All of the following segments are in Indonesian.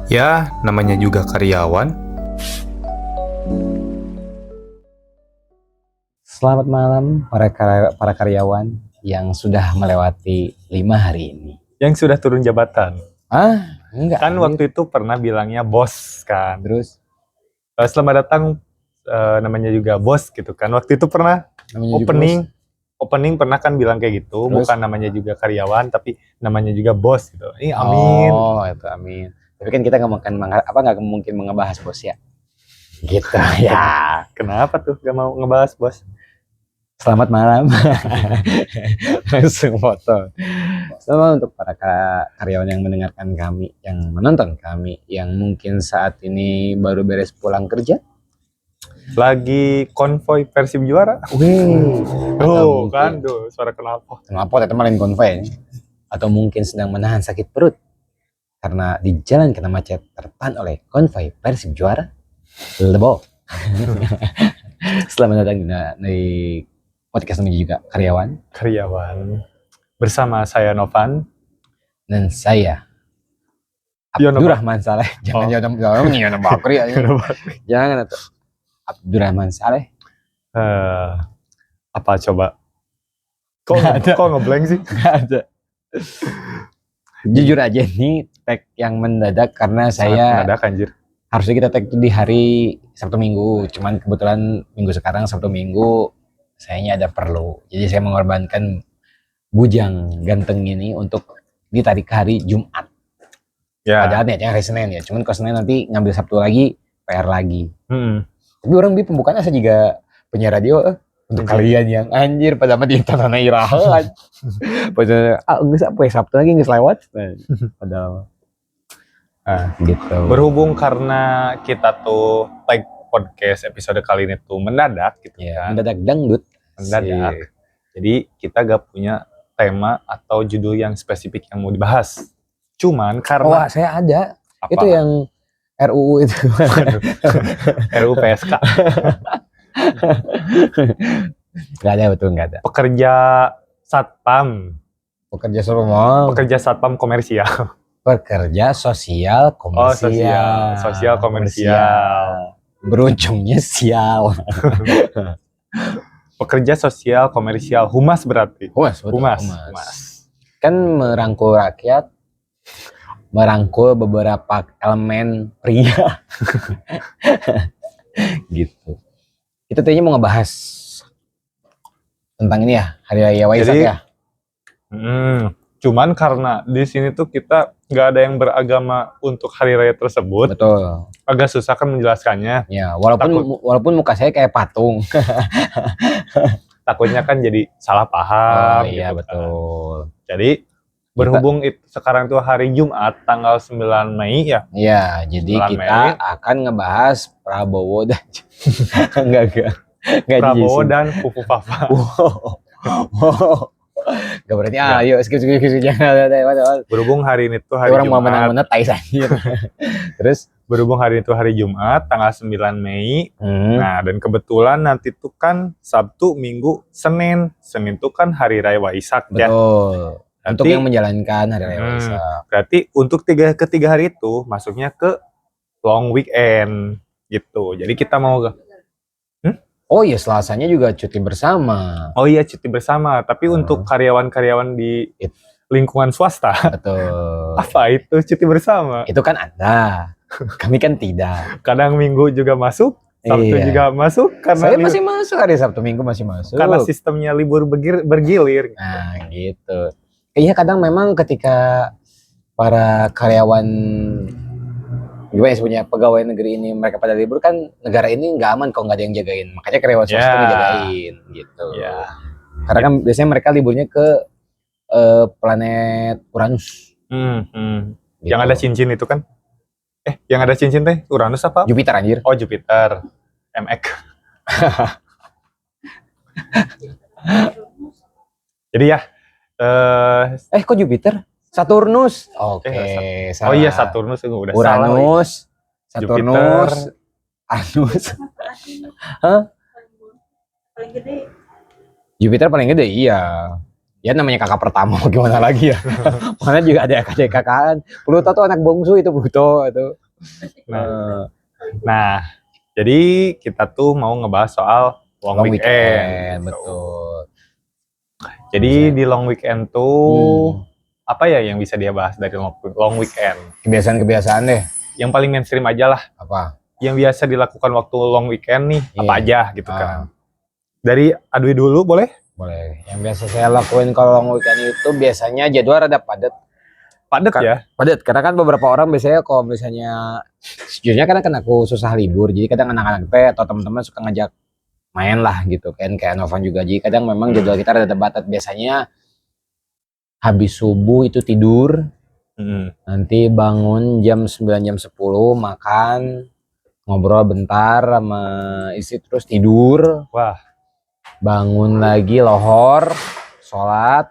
Ya, namanya juga karyawan. Selamat malam para karyawan yang sudah melewati 5 hari ini. Yang sudah turun jabatan. Enggak. Kan waktu itu pernah bilangnya bos kan. Terus Selamat datang, namanya juga bos gitu kan. Waktu itu pernah namanya opening pernah kan bilang kayak gitu. Terus? Bukan namanya juga karyawan, tapi namanya juga bos gitu. Amin. Oh, itu amin. Tapi kan kita nggak mungkin ngebahas bos ya. Gitu ya. Kenapa tuh gak mau ngebahas bos? Selamat malam. Langsung foto. Selamat untuk para karyawan yang mendengarkan kami, yang menonton kami, yang mungkin saat ini baru beres pulang kerja. Lagi konvoy Persib juara. Wih. Tuh kan, suara knalpot. Knalpot itu malin konvoy. Atau mungkin sedang menahan sakit perut karena di jalan kena macet tertahan oleh konvoy Persib juara. Lebo. Selamat datang di podcast namanya juga karyawan Bersama saya Novan dan saya Abdurrahman Saleh. Jangan Bakri aja. Jangan atau Abdurrahman Saleh. Apa coba? Kok ngeblank sih? Gak ada. Jujur aja ini tag yang mendadak karena saya mendadak anjir. Harusnya kita tag di hari Sabtu Minggu, cuman kebetulan minggu sekarang Sabtu Minggu sayanya ada perlu. Jadi saya mengorbankan bujang ganteng ini untuk ditarik ke hari Jumat. Ya. Padahal niatnya hari Senin ya, cuman kalau Senin nanti ngambil Sabtu lagi, PR lagi. Tapi orang pembukaan asa juga penyiar radio untuk kalian yang anjir pada mati tanah irahan. Padahal geus apa ya Sabtu lagi geus lewat. Padahal gitu. Berhubung karena kita tuh tag podcast episode kali ini tuh mendadak gitu ya, kan. Mendadak dangdut. Mendadak. Jadi kita gak punya tema atau judul yang spesifik yang mau dibahas. Cuman karena saya ada. Apa? Itu yang RUU itu. RUU PSK. Gak ada, betul gak ada. Pekerja satpam. Pekerja satpam komersial. Pekerja sosial komersial. Sosial komersial. Berujungnya sial. Pekerja sosial komersial, humas berarti. Humas. Kan merangkul rakyat, merangkul beberapa elemen pria. Gitu. Kita tadinya mau ngebahas tentang ini ya, Hari Raya Waisak ya. Cuman karena di sini tuh kita nggak ada yang beragama untuk hari raya tersebut. Betul. Agak susah kan menjelaskannya. Ya, walaupun muka saya kayak patung. Takutnya kan jadi salah paham. Iya, gitu betul. Kan. Jadi berhubung sekarang tuh hari Jumat tanggal 9 Mei ya. Iya, jadi kita akan ngebahas Prabowo dan enggak Prabowo dan Fufu Fafa. Wow. Gak berarti ayo skip jangan. Berhubung hari ini tuh hari orang Jumat. Orang mau menang aja. Terus berhubung hari itu hari Jumat tanggal 9 Mei. Nah, dan kebetulan nanti tuh kan Sabtu, Minggu, Senin. Senin tuh kan hari Raya Waisak ya. Betul. Untuk yang menjalankan hari Raya Waisak. Berarti untuk ketiga hari itu masuknya ke long weekend gitu. Jadi kita mau Oh iya, Selasanya juga cuti bersama. Oh iya, cuti bersama. Tapi untuk karyawan-karyawan di lingkungan swasta. Betul. Apa itu cuti bersama? Itu kan Anda. Kami kan tidak. Kadang Minggu juga masuk, Sabtu juga masuk. Saya masih masuk, hari Sabtu Minggu masih masuk. Karena sistemnya libur bergilir. Nah gitu. Iya, kadang memang ketika para karyawan gimana sebenarnya pegawai negeri ini mereka pada libur kan negara ini nggak aman kalau nggak ada yang jagain, makanya karyawan swasta dijagain gitu. Karena kan biasanya mereka liburnya ke planet Uranus. Gitu. Yang ada cincin itu kan? Yang ada cincin teh Uranus apa? Jupiter anjir. Oh Jupiter, MX. Jadi ya. Kok Jupiter? Saturnus. Oke. Oh iya Saturnus itu udah Uranus, salah. Saturnus, Anus. Hah? Paling gede. Jupiter paling gede, iya. Ya namanya kakak pertama gimana lagi ya. Mana juga ada kakak-kakaan. Pluto tuh anak bungsu itu Pluto itu. Nah, jadi kita tuh mau ngebahas soal long weekend. Betul. Jadi di long weekend tuh apa ya yang bisa dia bahas dari long weekend? Kebiasaan-kebiasaan deh. Yang paling mainstream aja lah. Apa? Yang biasa dilakukan waktu long weekend nih, apa aja gitu kan. Dari Adwi dulu boleh? Boleh. Yang biasa saya lakuin kalau long weekend itu biasanya jadwal rada padat. Padat ya? Padat, karena kan beberapa orang biasanya kalau misalnya sejujurnya kan aku susah libur, jadi kadang anak-anak teh atau teman-teman suka ngajak main lah gitu kan, kayak Novan juga. Jadi kadang memang jadwal kita rada padat. Biasanya habis subuh itu tidur, nanti bangun jam 9 jam 10 makan, ngobrol bentar sama istri terus tidur. Wah. Bangun lagi lohor, sholat,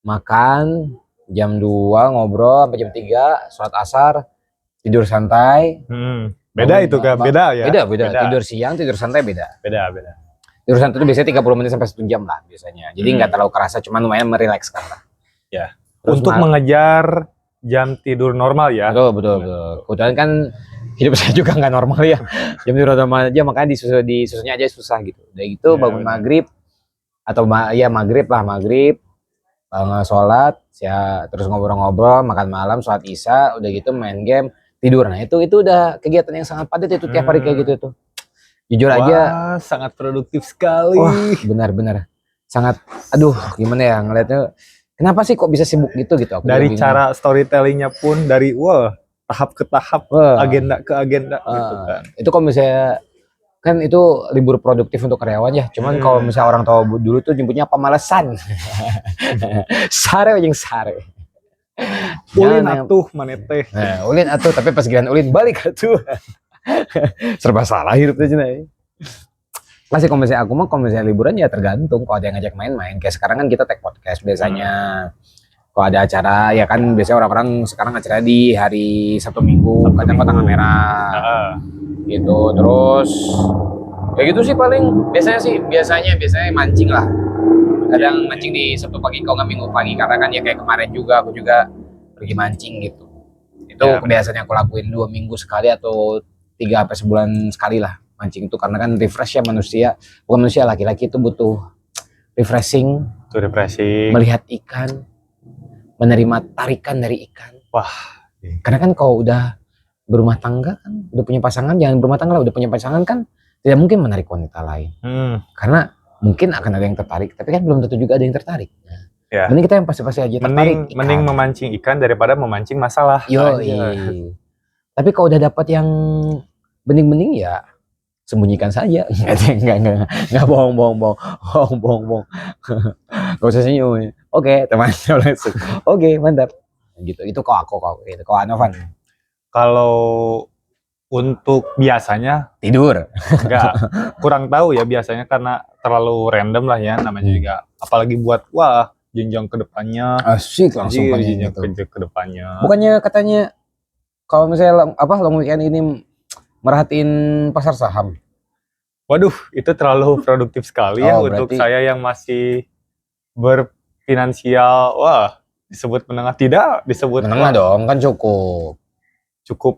makan, jam 2 ngobrol sampai jam 3, sholat asar, tidur santai. Beda itu kan, beda ya? Beda. Tidur siang, tidur santai beda. Beda. Tidur santai itu biasanya 30 menit sampai 1 jam lah biasanya. Jadi nggak terlalu kerasa, cuman lumayan merilekskan lah. Ya. Terus untuk mengejar jam tidur normal ya? Betul. Kebetulan kan hidup saya juga nggak normal ya. Jam tidur normal aja, makanya disusunnya aja susah gitu. Udah gitu bangun maghrib atau maghrib, bangun sholat, ya terus ngobrol-ngobrol, makan malam, sholat isya, udah gitu main game, tidur. Nah itu udah kegiatan yang sangat padat itu tiap hari kayak gitu tuh. Jujur aja. Sangat produktif sekali. Wah benar. Sangat, aduh gimana ya ngeliatnya. Kenapa sih kok bisa sibuk gitu aku dari cara storytellingnya pun dari tahap ke tahap, agenda ke agenda gitu kan. Itu kalau misalnya kan itu libur produktif untuk karyawan ya. Cuman kalau misalnya orang tua dulu tuh nyebutnya pemalesan. Sare. Ulin atuh maneteh. Nah, ulin atuh tapi pas giliran ulin balik atuh. Serba salah hidupnya cenah. Masih kalau misalnya liburan ya tergantung. Kalau ada yang ngajak main-main, kayak sekarang kan kita take podcast biasanya. Kalau ada acara, ya kan biasanya orang-orang sekarang acara di hari Sabtu Minggu, kadang kota kamera. Gitu, terus kayak gitu sih paling. Biasanya mancing lah. Kadang mancing di Sabtu pagi, kalau nggak Minggu pagi. Karena kan ya kayak kemarin juga, aku juga pergi mancing gitu. Itu kebiasaan yang aku lakuin 2 minggu sekali atau 3 sampai sebulan sekali lah. Mancing itu karena kan refresh ya bukan manusia, laki-laki itu butuh refreshing, melihat ikan, menerima tarikan dari ikan. Wah, karena kan kalau udah berumah tangga kan, udah punya pasangan, jangan berumah tangga lah, udah punya pasangan kan tidak mungkin menarik wanita lain. Karena mungkin akan ada yang tertarik, tapi kan belum tentu juga ada yang tertarik. Mending kita yang pasti-pasti aja tertarik. Mending memancing ikan daripada memancing masalah. Tapi kalau udah dapat yang bening-bening ya sembunyikan saja. Nggak bohong. Gak usah senyum. Oke, teman langsung. Oke, mantap. Gitu. Itu kok aku gitu. Kok Anovan. Kalau untuk biasanya tidur. Enggak. Kurang tahu ya biasanya karena terlalu random lah ya namanya juga. Apalagi buat jenjang ke depannya. Asik langsung jenjang ke depannya. Bukannya katanya kalau misalnya long weekend ini merhatiin pasar saham. Waduh, itu terlalu produktif sekali ya untuk saya yang masih berfinansial. Disebut menengah, tidak disebut menengah dong, kan cukup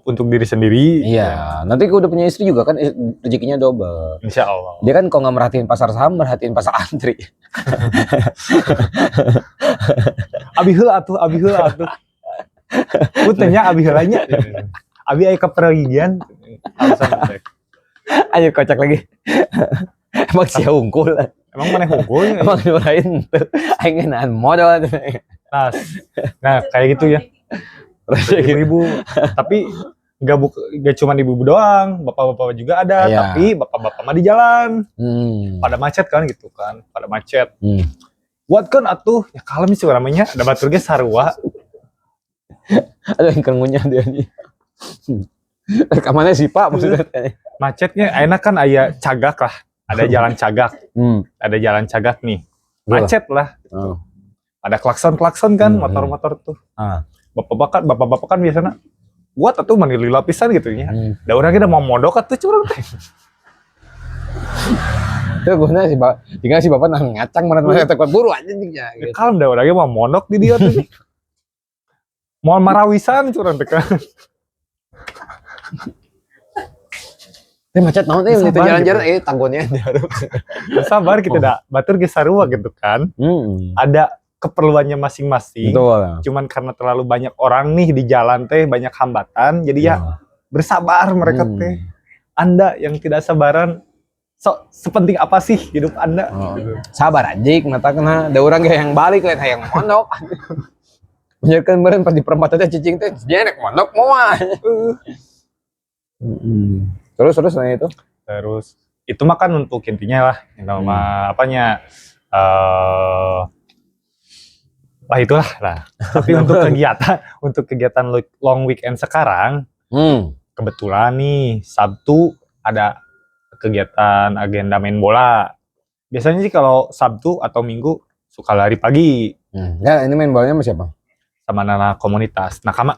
untuk diri sendiri. Iya, nanti udah punya istri juga kan rezekinya double. Insya Allah. Dia kan kalau nggak merhatiin pasar saham, merhatiin pasar antri. Abi heula atuh. Putenya abi heulanya. Abi aya kepergian. Ayo kocak lagi. Emang sia unggul. Emang mana unggul? Emang lain tuh. Aing ngeunaan modal. Nah, kayak gitu ya. Ibu-ibu, tapi gak cuma ibu doang, bapak-bapak juga ada, tapi bapak-bapak mah di jalan. Pada macet kan gitu kan, pada macet. Buat kan atuh, ya kalem sih namanya, ada batur ge sarua. Ada yang kerengunya dia nih. Rekamannya sih Pak maksudnya. Macetnya enak kan aya cagak lah. Ada jalan cagak. Ada jalan cagak nih. Macet lah. Ada klakson kan motor-motor tuh. Bapak-bapak kan biasanya buat atuh manili lapisan gitu ya. Da urang ge mau modok atuh curang teh. Itu guna si bapak, tinggal si bapak nang ngacang mana tekon buru aja nya gitu. Kalem dah orangnya mau monok di dia tuh. Mau marawisan curang tekan. Teh macet naon teh itu Sabar jalan-jalan gitu. tanggonya diharap. Sabar kita dah batur ge sarua gitu kan. Ada keperluannya masing-masing. Betul. Cuman karena terlalu banyak orang nih di jalan teh, banyak hambatan, jadi ya bersabar mereka teh. Anda yang tidak sabaran, sepenting apa sih hidup Anda? Gitu. Sabar anjing mata kena ada orang yang balik lihat hayang mondok. Ya kan kemarin pas di perempatan teh cicing teh dia naik mondok moal. Terus nah itu. Terus itu mah kan untuk intinya lah, nama apanya lah itulah lah. Tapi untuk kegiatan long weekend sekarang, kebetulan nih Sabtu ada kegiatan agenda main bola. Biasanya sih kalau Sabtu atau Minggu suka lari pagi. Ya ini main bolanya sama siapa? Sama anak komunitas Nakama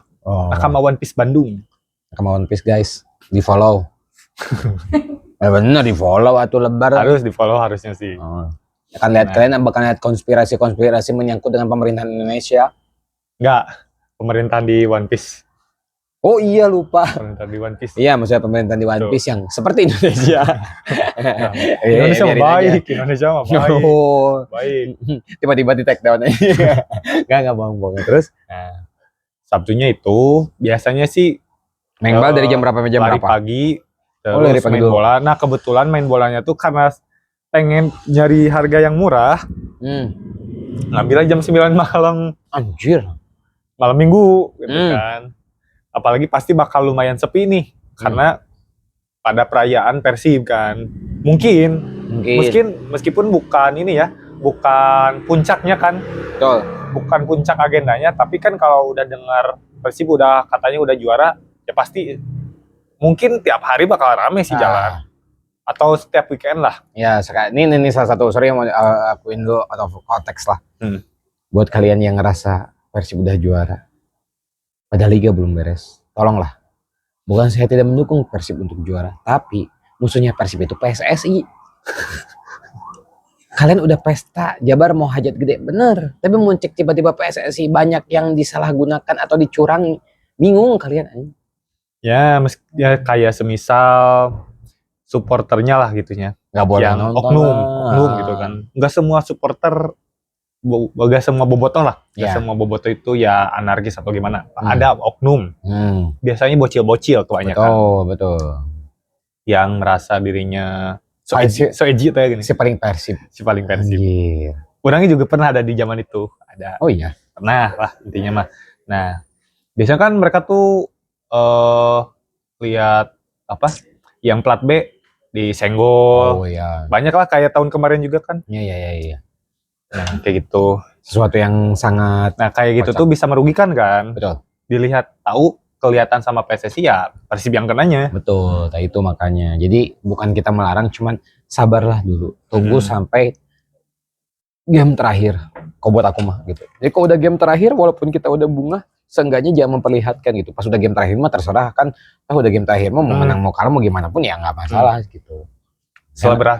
One Piece Bandung. Nakama One Piece guys, di follow. Bener di follow atau lebar. Harus di follow harusnya sih. Akan lihat kalian bakal lihat konspirasi menyangkut dengan pemerintahan Indonesia. Enggak, pemerintahan di One Piece. Oh iya lupa. Pemerintahan di One Piece. Iya maksudnya pemerintahan di One Piece yang seperti Indonesia. Indonesia mah baik, Indonesia mah baik. Baik. Tiba-tiba di take down aja. Enggak bohong. Terus? Nah, Sabtunya itu biasanya sih main bola dari jam berapa sampai jam lari berapa? Pagi. Terus Lari pagi main dulu. bola. Nah kebetulan main bolanya tuh karena pengen nyari harga yang murah. Ngambilnya jam 9 malam. Anjir. Malam Minggu gitu kan. Apalagi pasti bakal lumayan sepi nih. Karena pada perayaan Persib kan. Meskipun bukan ini ya. Bukan puncaknya kan. Betul. Bukan puncak agendanya. Tapi kan kalau udah dengar Persib katanya udah juara. Ya pasti mungkin tiap hari bakal rame sih jalan. Atau setiap weekend lah. Ya, ini salah satu yang mau akuin dulu atau konteks lah. Buat kalian yang ngerasa Persib udah juara, pada liga belum beres, tolonglah. Bukan saya tidak mendukung Persib untuk juara, tapi musuhnya Persib itu PSSI. Kalian udah pesta, Jabar mau hajat gede, bener. Tapi muncul tiba-tiba PSSI banyak yang disalahgunakan atau dicurangi. Bingung kalian. Ya kayak semisal supporternya lah gitunya. Nggak boleh yang nonton oknum gitu kan. Nggak semua supporter, nggak semua bobotoh lah. Nggak semua bobotoh itu ya anarkis atau gimana. Ada oknum. Biasanya bocil-bocil kebanyakan. Betul. Yang merasa dirinya so edgy tuh ya gini. Si paling Persib. Anjir. Orangnya juga pernah ada di zaman itu. Ada. Oh iya? Pernah lah intinya mah. Nah, biasanya kan mereka tuh lihat apa? Yang plat B disenggol. Oh iya. Banyak lah kayak tahun kemarin juga kan. Iya. Nah, kayak gitu. Sesuatu yang sangat. Nah, kayak gitu tuh bisa merugikan kan. Betul. Dilihat kelihatan sama PSSI ya Persib yang kenanya. Betul, itu makanya. Jadi bukan kita melarang, cuman sabarlah dulu. Tunggu sampai game terakhir. Kau buat aku mah gitu. Jadi kalau udah game terakhir, walaupun kita udah bunga, seenggaknya jangan memperlihatkan gitu. Pas udah game terakhir mah terserah kan. Udah game terakhir mah mau menang mau kalah mau gimana pun ya nggak masalah gitu.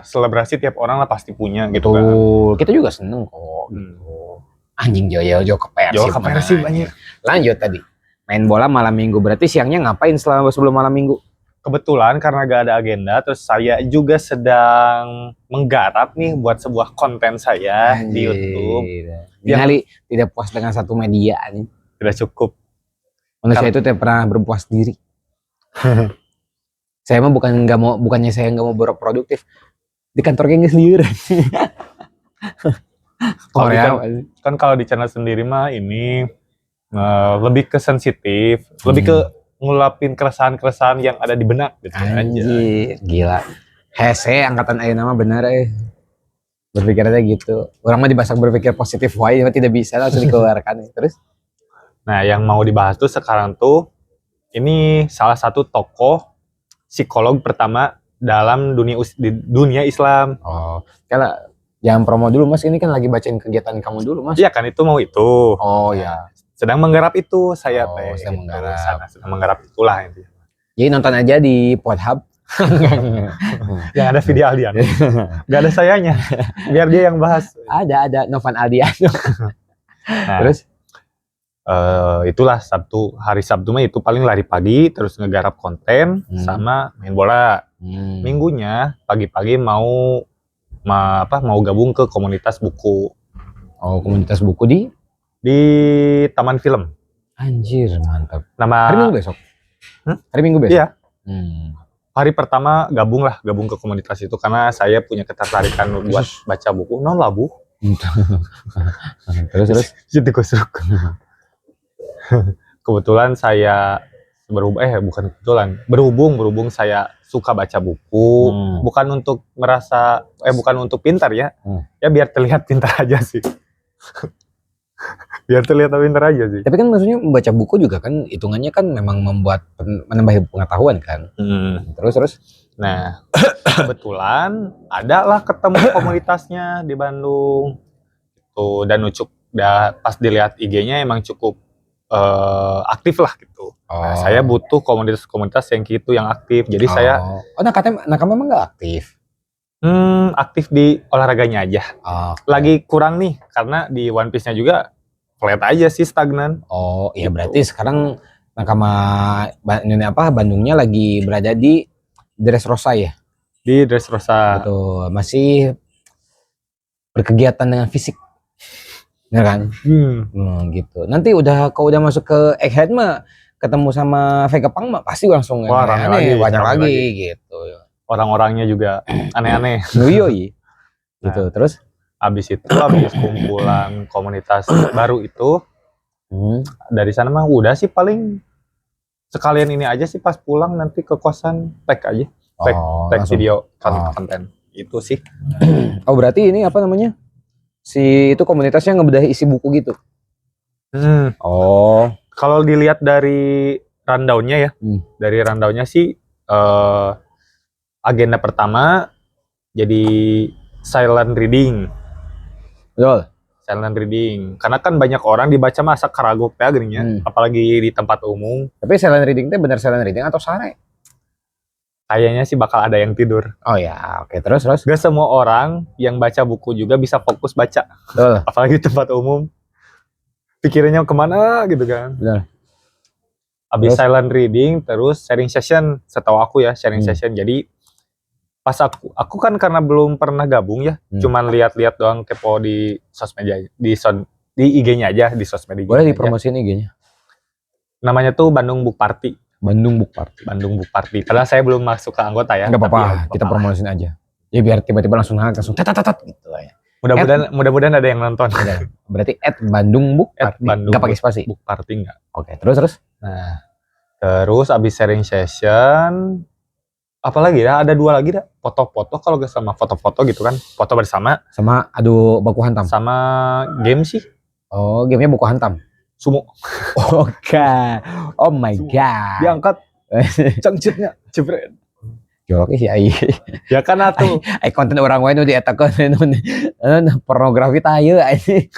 Selebrasi tiap orang lah pasti punya gitu kan. Kita juga seneng kok gitu. Anjing jauh ke Persib banyak. Lanjut tadi. Main bola malam minggu, berarti siangnya ngapain sebelum malam minggu? Kebetulan karena gak ada agenda, terus saya juga sedang menggarap nih buat sebuah konten saya di YouTube. Ningali tidak puas dengan satu media nih. Tidak cukup. Manusia itu tidak pernah berpuas diri. Saya mah bukannya saya nggak mau berproduktif. Di kantor geng sendiri. Kalau di channel sendiri mah ini lebih ke sensitif, lebih ke ngulapin keresahan-keresahan yang ada di benak gitu aja. Gila. Hese angkatan ayeuna mah bener berpikirnya gitu. Orang mah dibasak berpikir positif wae tidak bisa langsung dikeluarkan. Terus nah, yang mau dibahas tuh sekarang tuh ini salah satu tokoh psikolog pertama dalam dunia Islam. Kalau jangan promo dulu Mas, ini kan lagi bacain kegiatan kamu dulu Mas. Iya kan, itu mau itu. Oh ya. Sedang menggarap itu saya sedang menggarap. Sedang menggarap itulah intinya. Jadi nonton aja di Pornhub. Yang ada Vidi Aldian. Gak ada sayanya. Biar dia yang bahas. Ada Novan Aldiano. Nah, Terus itulah hari Sabtu mah itu paling lari pagi, terus ngegarap konten sama main bola. Minggunya pagi-pagi mau gabung ke komunitas buku. Oh, komunitas buku di Taman Film. Anjir, mantap. Nama hari Minggu besok. Hari Minggu besok. Iya. Hari pertama gabung ke komunitas itu karena saya punya ketertarikan buat baca buku. Non lah, Bu. terus jadi kusuk. Kebetulan saya berhubung saya suka baca buku, bukan untuk pintar ya. Ya biar terlihat pintar aja sih. Biar terlihat pintar aja sih. Tapi kan maksudnya membaca buku juga kan hitungannya kan memang menambah pengetahuan kan. Terus. Nah, kebetulan adalah ketemu komunitasnya di Bandung. Tuh, dan Ucup pas dilihat IG-nya emang cukup aktif lah gitu. Nah, saya butuh komunitas yang gitu, yang aktif. Jadi saya Naka memang nggak aktif. Aktif di olahraganya aja. Lagi kurang nih karena di One Piece-nya juga flat aja sih, stagnan. Oh, iya gitu. Berarti sekarang Nakama Bandungnya lagi berada di Dressrosa ya? Di Dressrosa. Betul, masih berkegiatan dengan fisik. Ya kan? Gitu. Nanti kau udah masuk ke Egghead mah ketemu sama Vega Pang mah pasti langsung banyak lagi gitu. Orang-orangnya juga aneh-aneh. Yoi. Gitu. Terus habis kumpulan komunitas baru itu, dari sana mah udah sih paling sekalian ini aja sih, pas pulang nanti ke kosan tag aja, tag video konten itu sih. Oh berarti ini apa namanya? Si itu komunitasnya ngebedah isi buku gitu. Oh, kalau dilihat dari rundownnya ya, dari rundownnya sih agenda pertama jadi silent reading. Betul. Silent reading. Karena kan banyak orang dibaca masa karagok teh geuning, apalagi di tempat umum. Tapi silent reading teh benar silent reading atau sare? Kayaknya sih bakal ada yang tidur. Oh ya, oke. Terus. Gak semua orang yang baca buku juga bisa fokus baca. Betul. Apalagi di tempat umum. Pikirannya kemana gitu kan. Betul. Abis silent reading, terus sharing session. Setahu aku ya, sharing session. Jadi pas aku kan karena belum pernah gabung ya, cuman lihat-lihat doang, kepo di sosmed aja, di IG-nya aja, di sosmed. Boleh dipromosiin IG-nya? Namanya tuh Bandung Book Party. Bandung Book Party. Karena saya belum masuk ke anggota ya. Enggak apa-apa, kita promosiin aja. Ya biar tiba-tiba langsung tat gitu lah ya. Mudah-mudahan ada yang nonton. Berarti @Bandung Book Party. Enggak pakai spasi. Book Party enggak. Oke, terus. Nah, terus abis sharing session, apalagi ya, ada 2 lagi dah, foto-foto kalau gak sama, foto-foto gitu kan, foto bersama sama adu baku hantam sama game sih. Oh, gamenya buku hantam sumo. Oke. Oh my god, diangkat cengcitnya jebret jorok sih ai. Ya kan atuh ai konten orang lain di eta konten pornografi tah ieu anjing.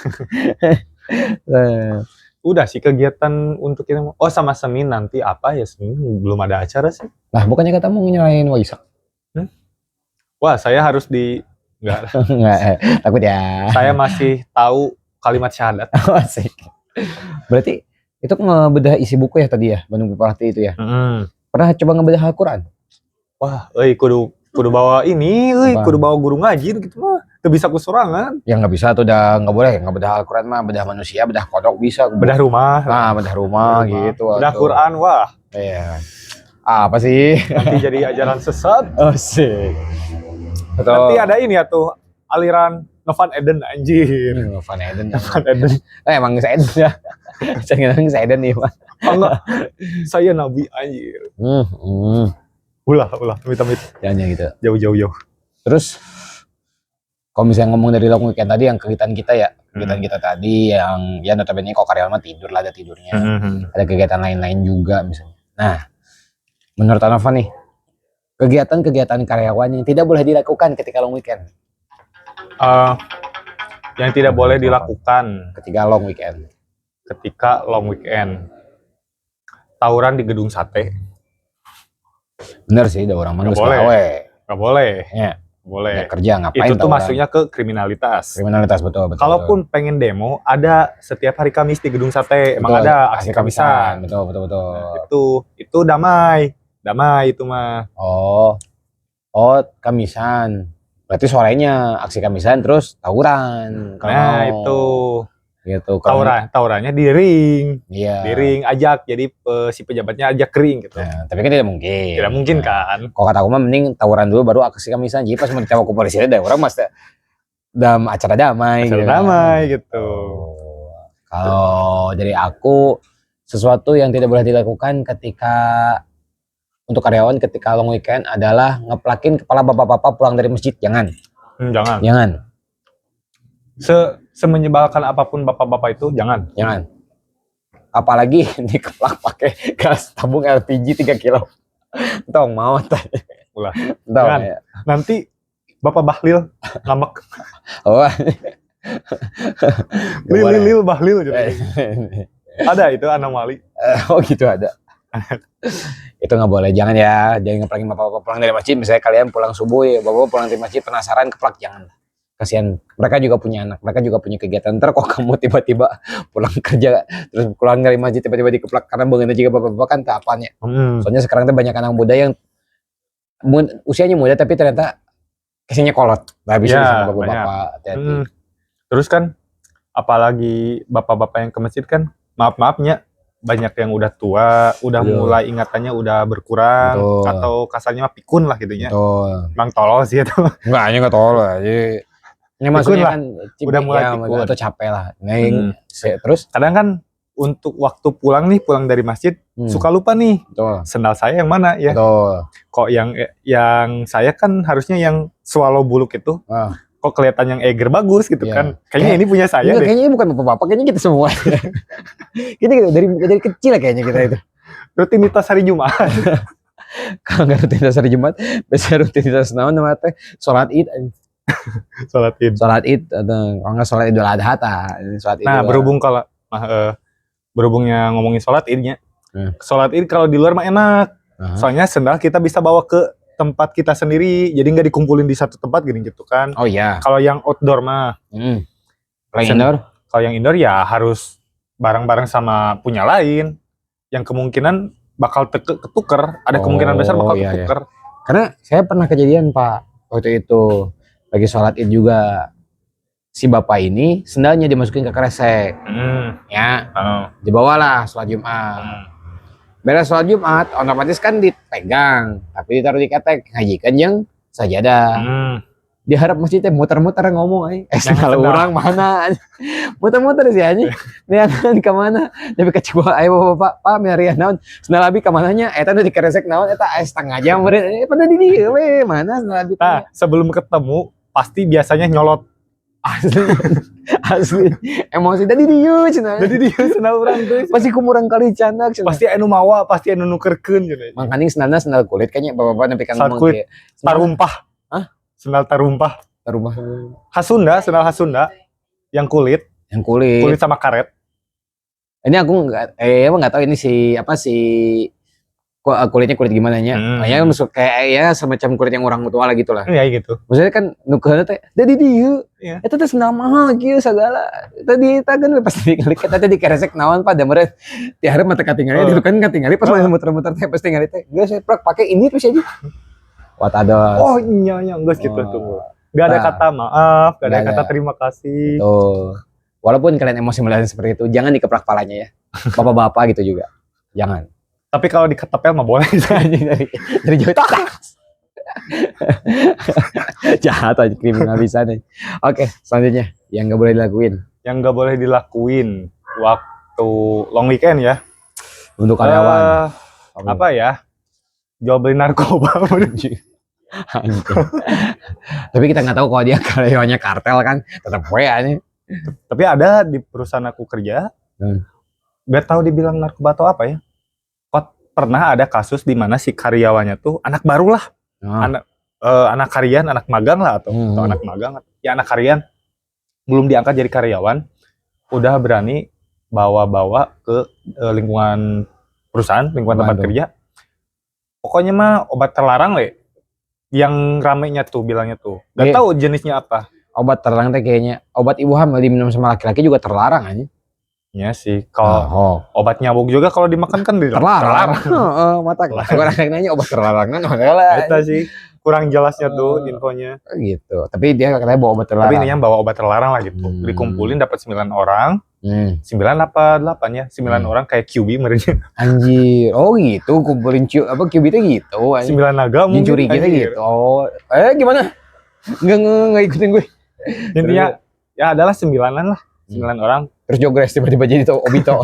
Udah sih kegiatan untuk ini. Oh, sama Senin nanti apa ya? Senin belum ada acara sih. Lah bukannya katamu nyalain Waisak? Wah, saya harus enggak. Takut ya. Saya masih tahu kalimat syahadat. Asik. Berarti itu ngebedah isi buku ya tadi ya, Bandung Book Party itu ya. Pernah coba ngebedah Al-Qur'an? Wah, kudu bawa ini, kudu bawa guru ngaji gitu mah. Tuh bisa kusurangan. Ya nggak bisa tuh, udah nggak boleh, nggak bedah Al-Quran mah, bedah manusia, bedah kodok bisa. Bedah rumah. Nah, bedah rumah gitu. Bedah Quran, wah. Iya. Apa sih? Nanti jadi ajaran sesat. Oh sih. Nanti ada ini ya tuh, aliran Novan Eden anjir. Novan Eden. Emang saya Eden ya. Saya Eden nih, Pak. Enggak. Saya Nabi anjir. Ulah, amit-amit. Jangan gitu. Jauh. Terus kalau misalnya ngomong dari long weekend tadi, yang kegiatan kita ya, kegiatan kita tadi yang ya notabene kok karyawan mah tidur lah, ada tidurnya. Ada kegiatan lain-lain juga misalnya. Nah, menurut Anova nih, kegiatan-kegiatan karyawan yang tidak boleh dilakukan ketika long weekend. Yang tidak boleh dilakukan ketika long weekend. Tawuran di gedung sate. Bener sih, ada orang Nggak geus boleh. gawe. Nggak boleh. Ya, Boleh. ya kerja ngapain Itu tuh tawuran? masuknya ke kriminalitas. Kriminalitas, betul. Kalaupun pengen demo, ada setiap hari Kamis di Gedung Sate. Emang betul, ada aksi Kamisan. betul. Nah, itu damai itu mah. Oh, Kamisan. Berarti sorenya aksi Kamisan terus tawuran. Nah, itu gitu. Kalau tawurannya di ring. iya. Di ring ajak, jadi si pejabatnya ajak ke ring gitu. Nah, tapi kan tidak mungkin. Tidak mungkin Nah, kan. Kalau kata aku mah mending tawuran dulu baru aksi Kamisan. Jadi pas mau ditembak ke polisi ada orang mas acara damai. Acara gitu. damai gitu. Kalau dari aku sesuatu yang tidak boleh dilakukan ketika untuk karyawan ketika long weekend adalah ngeplakin kepala bapak-bapak pulang dari masjid. Jangan. Jangan. Semenyebalkan apapun bapak-bapak itu jangan. Apalagi dikeplak pakai gas tabung LPG 3 kilo. Tong mau tadi. Ulah. Jangan. Ya. Nanti Bapak Bahlil ngambek. Oh. Lil Bahlil gitu. Ada itu anomali. Oh gitu ada. Itu nggak boleh, jangan ngeplangin bapak-bapak pulang dari masjid. Misalnya kalian pulang subuh ya, bapak pulang dari masjid penasaran keplak, jangan. Kasihan, mereka juga punya anak, mereka juga punya kegiatan. Ntar kok kamu tiba-tiba pulang kerja terus pulang dari masjid tiba-tiba dikeplak karena bangunnya juga bapak-bapak kan tak apanya. Soalnya sekarang tuh banyak anak muda yang usianya muda tapi ternyata kesenya kolot. Nggak bisa sama bapak-bapak. Hati-hati. Terus kan apalagi bapak-bapak yang ke masjid kan maafnya banyak yang udah tua, udah mulai ingatannya udah berkurang. Betul. Atau kasarnya mah pikun lah gitunya. Emang tolol sih itu. Enggak tolol aja. Ini maksudnya kan udah mulai pikun atau capek lah. Terus kadang kan untuk waktu pulang dari masjid suka lupa nih. Betul. Sendal saya yang mana ya? Betul. Kok yang saya kan harusnya yang swallow buluk itu. Kok kelihatan yang Eger bagus gitu kan. Kayaknya ini punya saya deh. Kayaknya bukan bapak-bapak, kayaknya kita semua. Kita dari kecil kayaknya kita itu. Rutinitas hari Jumat. Kalau nggak rutinitas hari Jumat, biasanya rutinitas naon nama teh sholat Id. Sholat Id atau kalau nggak sholat Idul Adha sholat Id. Nah, berhubungnya ngomongin sholat Idnya. Sholat Id kalau di luar mah enak. Soalnya sendal kita bisa bawa ke tempat kita sendiri, jadi nggak dikumpulin di satu tempat gitu kan. Oh iya. Kalau yang outdoor mah. Kalau yang indoor ya harus bareng-bareng sama punya lain. Yang kemungkinan bakal ketuker, ada kemungkinan besar bakal ketuker. Karena saya pernah kejadian Pak, waktu itu lagi sholat Id juga. Si bapak ini sendalnya dimasukin ke kresek. Dibawalah sholat Jumat. Beres sholat Jumat, otomatis kan dipegang, tapi ditaruh di ketek, ngajikan yang sajadah. Diharap masjidnya muter-muter ngomong, kalau orang mana, muter-muter sih aja. Niatan ke mana? Tapi kecewa, ayo bapak, pak, miarian naon, sendal abi ke mananya? Eta udah dikeresek naon, eta setengah jam beri, pada di dia, mana sendal abi? Nah, sebelum ketemu pasti biasanya nyolot. Asli emosi tadi dia sendal orang tuh pasti kumurang kali candak pasti anu mawa pasti anu nukerkeun gitu makanya sendal kulit kayaknya bapak-bapak nepi kan ngomong kayak tarumpah sendal tarumpah sendal khas Sunda yang kulit sama karet. Ini aku emang nggak tahu ini kulitnya kulit gimana nya? Ya masuk kayak semacam kulit yang orang tua lah gitulah. Iya gitu. Maksudnya kan nukeun teh dari dia. Eta teh sendal mahal kieu segala. Tadi eta kan pasti tadi dikeresek naon Pak dameureun. Ti hareup mah teh katingali itu kan katingali pas muter-muter teh pasti ngali teh. Geus pakai ini terus aja. Wat ada. Oh iya geus gitu tunggu. Enggak ada kata maaf, enggak ada kata terima kasih. Tuh. Walaupun kalian emosi melihat seperti itu, jangan dikeplak palanya ya. Bapak-bapak gitu juga. Jangan. Tapi kalau diketepel mah boleh dari jauh jahat aja kriminal bisa nih. Oke, selanjutnya yang nggak boleh dilakuin waktu long weekend ya untuk karyawan apa ya, jual beli narkoba. Tapi kita nggak tahu kalau dia karyawannya kartel kan tetap nih. Tapi ada di perusahaan aku kerja nggak tahu dibilang narkoba atau apa ya. Pernah ada kasus di mana si karyawannya tuh anak baru lah, anak karyan, anak magang lah atau anak magang, ya anak karyan belum diangkat jadi karyawan, udah berani bawa-bawa ke lingkungan perusahaan, lingkungan tempat kerja, Pokoknya mah obat terlarang le. Yang ramenya tuh bilangnya tuh. Gak Iya. tahu jenisnya apa. Obat terlarang teh kayaknya obat ibu hamil diminum sama laki-laki juga terlarang aja. Ya sih. Kalau Oh, obat nyamuk juga kalau dimakan kan terlarang. Heeh, mata orang nanya obat terlarang kan Itu sih kurang jelasnya tuh infonya. gitu. Tapi dia katanya bawa obat terlarang. Tapi intinya bawa obat terlarang lah gitu. Dikumpulin dapat 9 orang. 9 apa 8 ya? 9 orang kayak QB merenya. Anjir. Oh gitu, kumpulin QB itu gitu. 9 naga mungkin. Curi kita gitu. Oh, gimana? Enggak ikutin gue. Intinya ya adalah 9-an lah. 9 orang. Terus jogres tiba-tiba jadi Obito.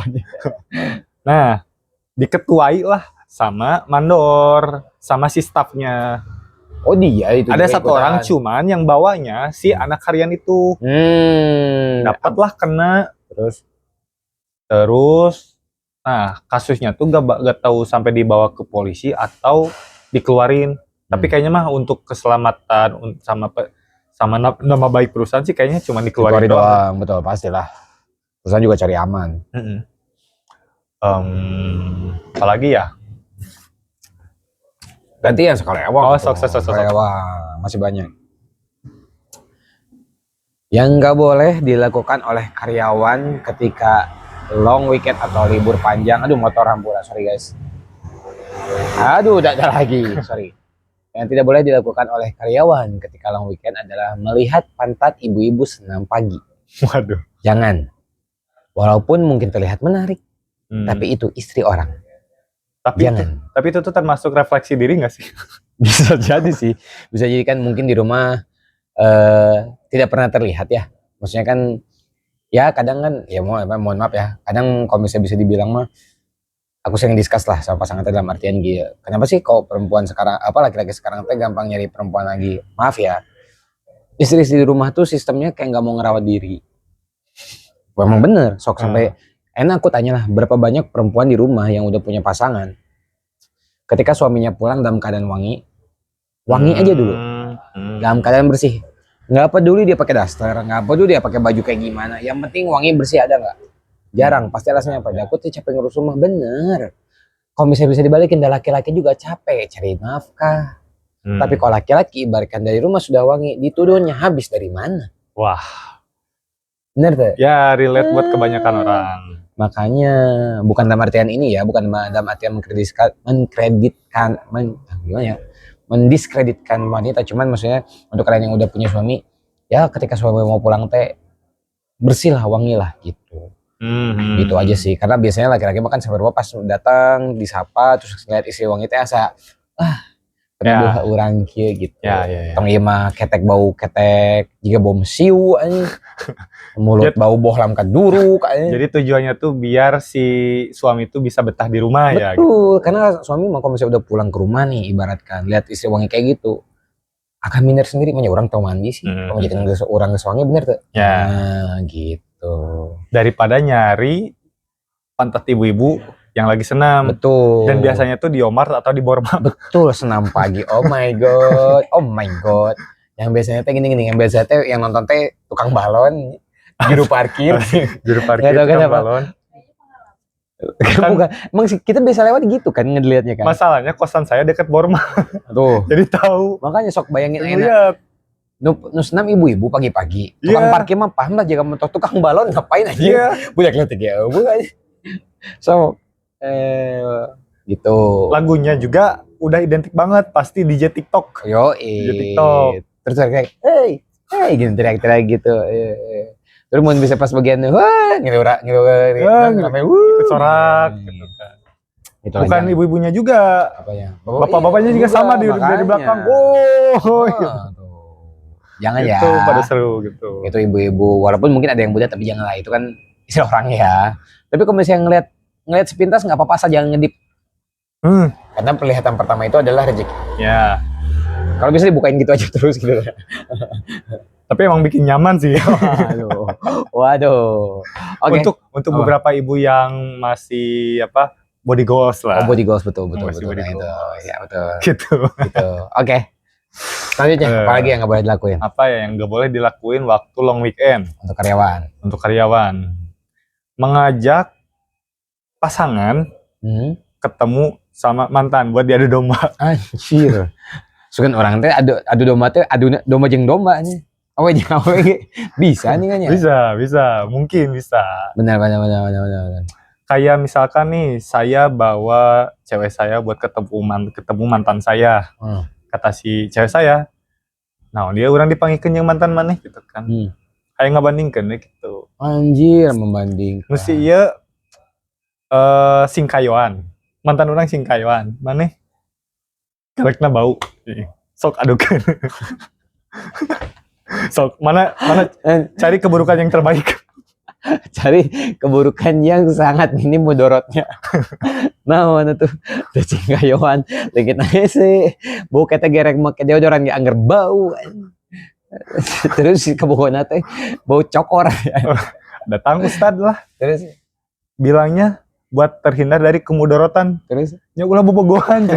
Nah, diketuai lah sama mandor, sama si staffnya. Oh dia itu. Ada satu orang cuman yang bawanya si anak harian itu. Dapatlah kena. Terus, nah kasusnya tuh gak tahu sampai dibawa ke polisi atau dikeluarin. Tapi kayaknya mah untuk keselamatan sama nama baik perusahaan sih kayaknya cuma dikeluarin doang. Betul, pastilah. Perusahaan juga cari aman. Apalagi ya? Ganti yang Sukarewang. Oh, sok. Masih banyak. Yang nggak boleh dilakukan oleh karyawan ketika long weekend atau libur panjang. Aduh, motor hampura, sorry guys. Aduh, udah ada lagi, sorry. Yang tidak boleh dilakukan oleh karyawan ketika long weekend adalah melihat pantat ibu-ibu senam pagi. Waduh. Jangan. Walaupun mungkin terlihat menarik, tapi itu istri orang. Jangan. Tapi itu tuh termasuk refleksi diri nggak sih? Bisa jadi sih. Bisa jadi kan mungkin di rumah tidak pernah terlihat ya. Maksudnya kan ya kadang kan ya mohon maaf ya. Kadang kalau misalnya bisa dibilang mah aku sering discuss lah sama pasangan dalam artian gitu. Kenapa sih kok perempuan sekarang laki-laki sekarang teh gampang nyari perempuan lagi? Maaf ya. Istri-istri di rumah tuh sistemnya kayak nggak mau ngerawat diri. Memang bener. Sok sampai enak aku tanya lah berapa banyak perempuan di rumah yang udah punya pasangan. Ketika suaminya pulang dalam keadaan wangi aja dulu. Dalam keadaan bersih. Nggak peduli dia pakai daster, nggak peduli dia pakai baju kayak gimana. Yang penting wangi bersih ada nggak? Jarang. Pasti alasannya apa? Aku tuh capek ngurus rumah, bener. Kalau misalnya bisa dibalikin, dan laki-laki juga capek cari nafkah. Tapi kalau laki-laki ibaratkan dari rumah sudah wangi, dituduhnya habis dari mana? Wah. Bener tuh? Ya relate buat kebanyakan orang. Makanya bukan dalam artian ini ya, bukan dalam artian mendiskreditkan wanita, cuman maksudnya untuk kalian yang udah punya suami, ya ketika suami mau pulang teh bersih lah, wangi lah gitu. Gitu aja sih, karena biasanya laki-laki makan sampai rumah pas datang disapa terus ngeliat istri wangi teh asa pernah orang kieu gitu. Tong ieu mah ketek bau ketek, jika bau mesiu anjing. Mulut bau bohlam kaduruk anjing. Jadi tujuannya tuh biar si suami tuh bisa betah di rumah. Betul, ya gitu. Karena suami mau kalau misalnya udah pulang ke rumah nih ibaratkan lihat istri wangi kayak gitu akan minder sendiri, punya orang tau mandi sih. Kalau jadi orang wangi bener tuh. Nah, gitu. Daripada nyari pantat ibu-ibu yang lagi senam. Betul. Dan biasanya tuh di Omart atau di Borma. Betul, senam pagi. Oh my god. Yang biasanya teh gini, yang biasanya teh yang nonton teh tukang balon, juru parkir. Tukang balon. Bukan, emang kita bisa lewat gitu kan ngelihatnya kan. Masalahnya kosan saya dekat Borma. Tuh. Jadi tahu. Makanya sok bayangin enak. Nu senam ibu-ibu pagi-pagi. Tukang parkir mah paham lah jaga motor, tukang balon ngapain aja. Punya kletik ya. So gitu. Lagunya juga udah identik banget, pasti DJ TikTok. DJ TikTok. Terus kayak hey gitu teriak-teriak gitu. Terus mau bisa pas bagian wah ngilu ikut sorak gitu kan. Bukan ibu-ibunya juga. Bapak-bapaknya juga sama dari belakang. Jangan gitu, ya. Itu pada seru gitu. Itu ibu-ibu, walaupun mungkin ada yang muda tapi janganlah, itu kan istri orang ya. Tapi kalau misalnya ngelihat sepintas nggak apa-apa asal jangan ngedip. Karena penglihatan pertama itu adalah rezeki. Ya. Kalau bisa dibukain gitu aja terus gitu. Tapi emang bikin nyaman sih. Waduh. Okay. Untuk beberapa ibu yang masih body goals lah. Body goals betul. Nah, itu. Ya betul. Gitu. Oke. Selanjutnya, apa lagi yang nggak boleh dilakuin? Apa ya yang nggak boleh dilakuin waktu long weekend? Untuk karyawan. Mengajak pasangan ketemu sama mantan buat diadu domba. Anjir. Sukan orang teh adu domba teh adu domba jeung domba nih. Awe jeung awe bisa nih kan ya. Bisa, mungkin bisa. Benar. Kayak misalkan nih saya bawa cewek saya buat ketemu mantan saya. Kata si cewek saya, nah dia orang dipanggilkeun jeung mantan maneh gitu kan. Kayak ngabandingkeun gitu. Anjir, membandingkan. Mesti ieu singkayoan. Mantan orang singkayoan. Maneh galekna bau. Sok adukeun. Sok mana cari keburukan yang terbaik. Cari keburukan yang sangat minim mudorotnya. Nah, mana tuh cingkayoan dikit aja sih. Bau kata gerek make deodoran ge angger bau. Terus kebohongan teh bau cokor. Datang Ustad lah. Terus bilangnya buat terhindar dari kemudorotan. Terus nya ulah bobogohan.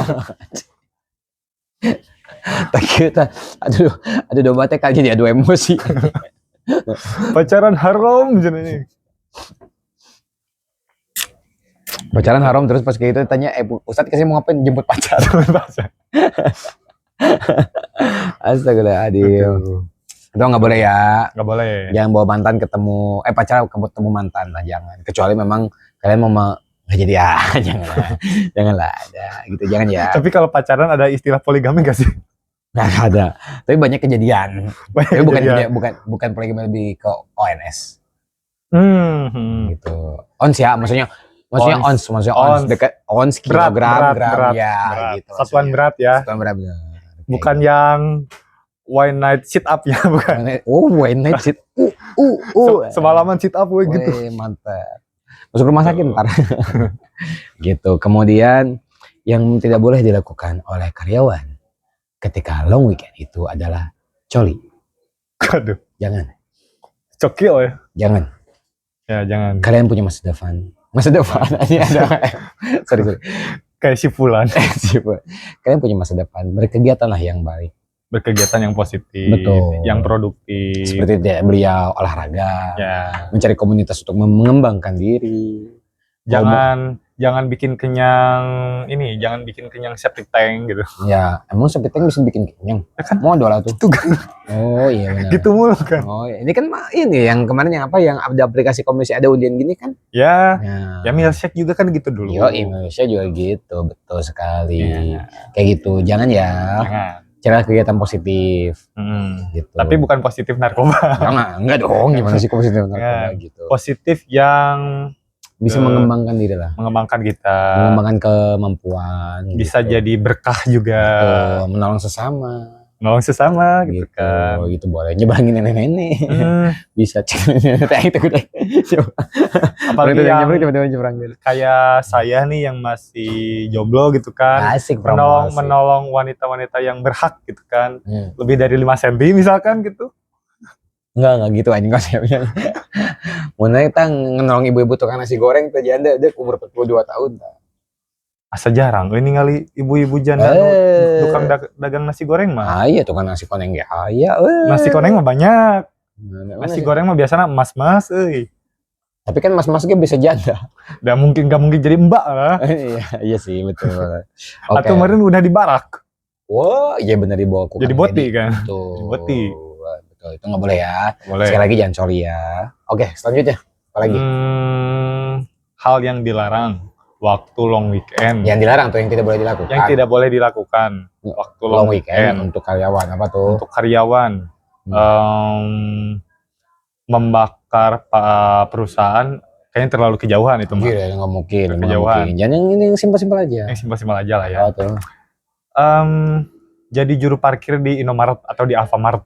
tak kita aduh domba teh kali jadi adu emosi. Pacaran haram jenenge. Pacaran haram terus pas kayak gitu tanya, Ustadz kasih mau ngapain? Jemput pacar. Astagfirullahaladzim. Itu nggak boleh ya. Nggak boleh. Jangan bawa mantan ketemu, pacar ketemu mantan lah, jangan. Kecuali memang kalian mau nggak jadi ya, janganlah ada gitu, jangan ya. Tapi kalau pacaran ada istilah poligami gak sih? Nggak ada. Tapi banyak kejadian. Tapi bukan poligami, lebih ke ONS. Gitu. ONS ya, maksudnya ons dekat ons kilogram gram ya gitu. Satuan berat ya. Satuan berat. Bukan yang one night sit up ya, bukan. One night sit. Semalaman sit up we gitu. Mantap. Masuk rumah sakit ntar. Gitu. Kemudian yang tidak boleh dilakukan oleh karyawan ketika long weekend itu adalah coli. Aduh. Jangan. Cokil ya. Jangan. Ya jangan. Kalian punya masa depan ini ada. sorry. Kayak si Fulan. Kalian punya masa depan, berkegiatanlah yang baik. Berkegiatan yang positif. Betul. Yang produktif. Seperti beliau olahraga. Ya. Mencari komunitas untuk mengembangkan diri. Jangan bikin kenyang jangan bikin kenyang septic tank gitu. Ya, emang septic tank bisa bikin kenyang. Ya kan mau dola tuh. Itu kan. Oh iya benar. Gitu mulu kan. Oh iya. Ini kan ini yang kemarin yang ada aplikasi komisi ada undian gini kan? Ya milkshake juga kan gitu dulu. Yo, Indonesia juga gitu, betul sekali. Ya. Kayak gitu, jangan ya. Cari kegiatan positif. Gitu. Tapi bukan positif narkoba. Enggak dong, gimana sih positif narkoba gitu. Positif yang bisa mengembangkan diri lah. Mengembangkan kita. Mengembangkan kemampuan. Bisa gitu. Jadi berkah juga. Menolong sesama. Gitu kan. Gitu boleh. Nyebrangin nenek-nenek. Bisa cek itu udah. Apalagi yang kayak saya nih yang masih jomblo gitu kan. Asik menolong wanita-wanita yang berhak gitu kan. Lebih dari 5 cm misalkan gitu. Enggak gitu anjing konsepnya. Mun kita ngenolong ibu-ibu tukang nasi goreng teh janda dia umur 42 tahun. Asa jarang ini ngali ibu-ibu janda tukang dagang nasi goreng mah. Iya tukang nasi goreng ge aya Nasi goreng mah banyak. Nasi goreng mah biasanya mas-mas euy. Tapi kan mas-mas ge bisa janda. Gak mungkin jadi mbak lah. Iya sih betul. Okay. Atau kemarin udah di barak. Wah, iya benar dibawa ku. Jadi boti kan. Betul. Boti. Betul, itu nggak boleh ya. Boleh. Sekali lagi jangan coli ya. Oke, selanjutnya apa lagi? Hal yang dilarang waktu long weekend. Yang dilarang tuh yang tidak boleh dilakukan. Yang tidak boleh dilakukan waktu long weekend. Untuk karyawan apa tuh? Untuk karyawan membakar perusahaan kayaknya terlalu kejauhan itu mah. Iya, nggak mungkin. Kejauhan. Jangan yang simpel-simpel aja. Yang simpel-simpel aja lah ya. Oh, tuh. Jadi juru parkir di Indomaret atau di Alfamart.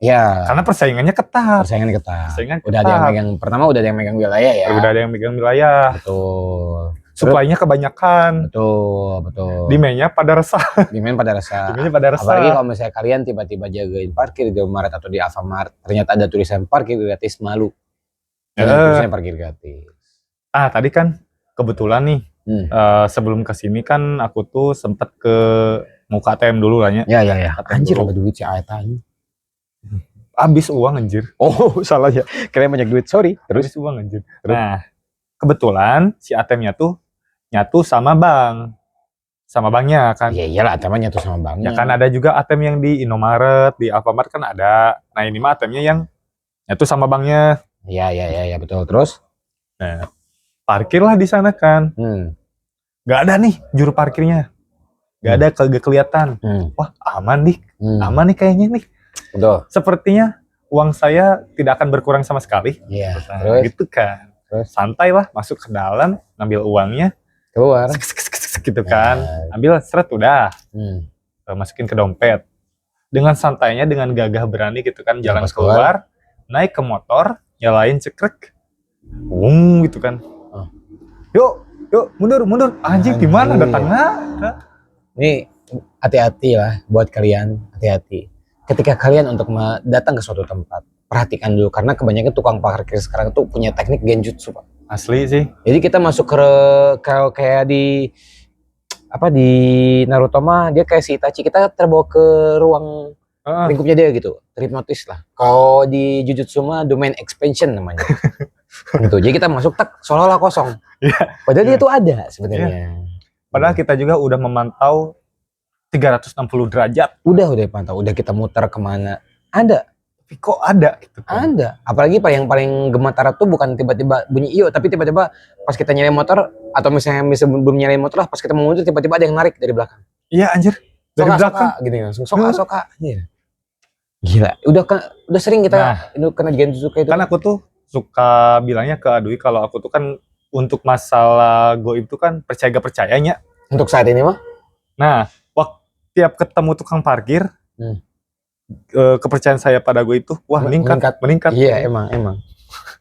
Ya. Karena persaingannya ketat. Udah ada yang megang, pertama udah ada yang megang wilayah ya. Udah ada yang megang wilayah. Betul. Supply-nya kebanyakan. Betul. Demand-nya pada resah. Apalagi kalau misalnya kalian tiba-tiba jagain parkir di Indomaret atau di Alfamart, ternyata ada tulisan parkir gratis, malu. Tulisannya parkir gratis. Tadi kan kebetulan nih, sebelum kesini kan aku tuh sempet mau ke ATM dulu lah ya. Ya. Anjir, ada duit si ATM. Habis uang anjir. Oh, salah ya. Kalian banyak duit, sorry. Terus uang anjir. Nah, kebetulan si ATM-nya tuh nyatu sama bank. Sama banknya kan. Iya iyalah ATM nyatu sama banknya. Ya kan ada juga ATM yang di Indomaret, di Alfamart kan ada. Nah ini mah ATM-nya yang nyatu sama banknya. Iya betul. Terus? Nah, parkirlah di sana kan. Gak ada nih juru parkirnya. Gak ada, kagak kelihatan. Wah aman nih, aman nih kayaknya nih. Betul. Sepertinya uang saya tidak akan berkurang sama sekali. Iya. Nah, gitu kan. Terus? Santai lah masuk ke dalam, ngambil uangnya. Keluar. Gitu kan. Ambil seret udah. Masukin ke dompet. Dengan santainya, dengan gagah berani gitu kan, jalan keluar, naik ke motor, nyalain cekrek. Gitu kan. Yuk, mundur. Anjing gimana datangnya? Ini hati-hati lah buat kalian, hati-hati. Ketika kalian untuk datang ke suatu tempat, perhatikan dulu karena kebanyakan tukang parkir sekarang tuh punya teknik genjutsu, Pak. Asli sih. Jadi kita masuk ke kayak di Naruto mah dia kayak si Itachi, kita terbawa ke ruang lingkupnya dia gitu, terhipnotis lah. Kalau di Jujutsu mah domain expansion namanya. Gitu. Jadi kita masuk seolah-olah kosong. Padahal dia tuh ada sebenarnya. Padahal kita juga udah memantau 360 derajat. Udah pantau, udah kita muter kemana. Ada. Tapi kok ada gitu kan? Ada. Apalagi yang paling gemetar tuh bukan tiba-tiba bunyi iyo, tapi tiba-tiba pas kita nyalain motor, atau misalnya belum nyalain motor lah, pas kita mau mundur tiba-tiba ada yang narik dari belakang. Iya anjir. Dari belakang. Gini langsung soka. Gila. Udah sering kita kena genjutsu kayak itu. Kan aku tuh suka bilangnya ke Adui kalau aku tuh kan untuk masalah goib itu kan percaya gak percayanya. Untuk saat ini mah? Nah, waktu tiap ketemu tukang parkir, kepercayaan saya pada gue itu, wah meningkat. Iya emang.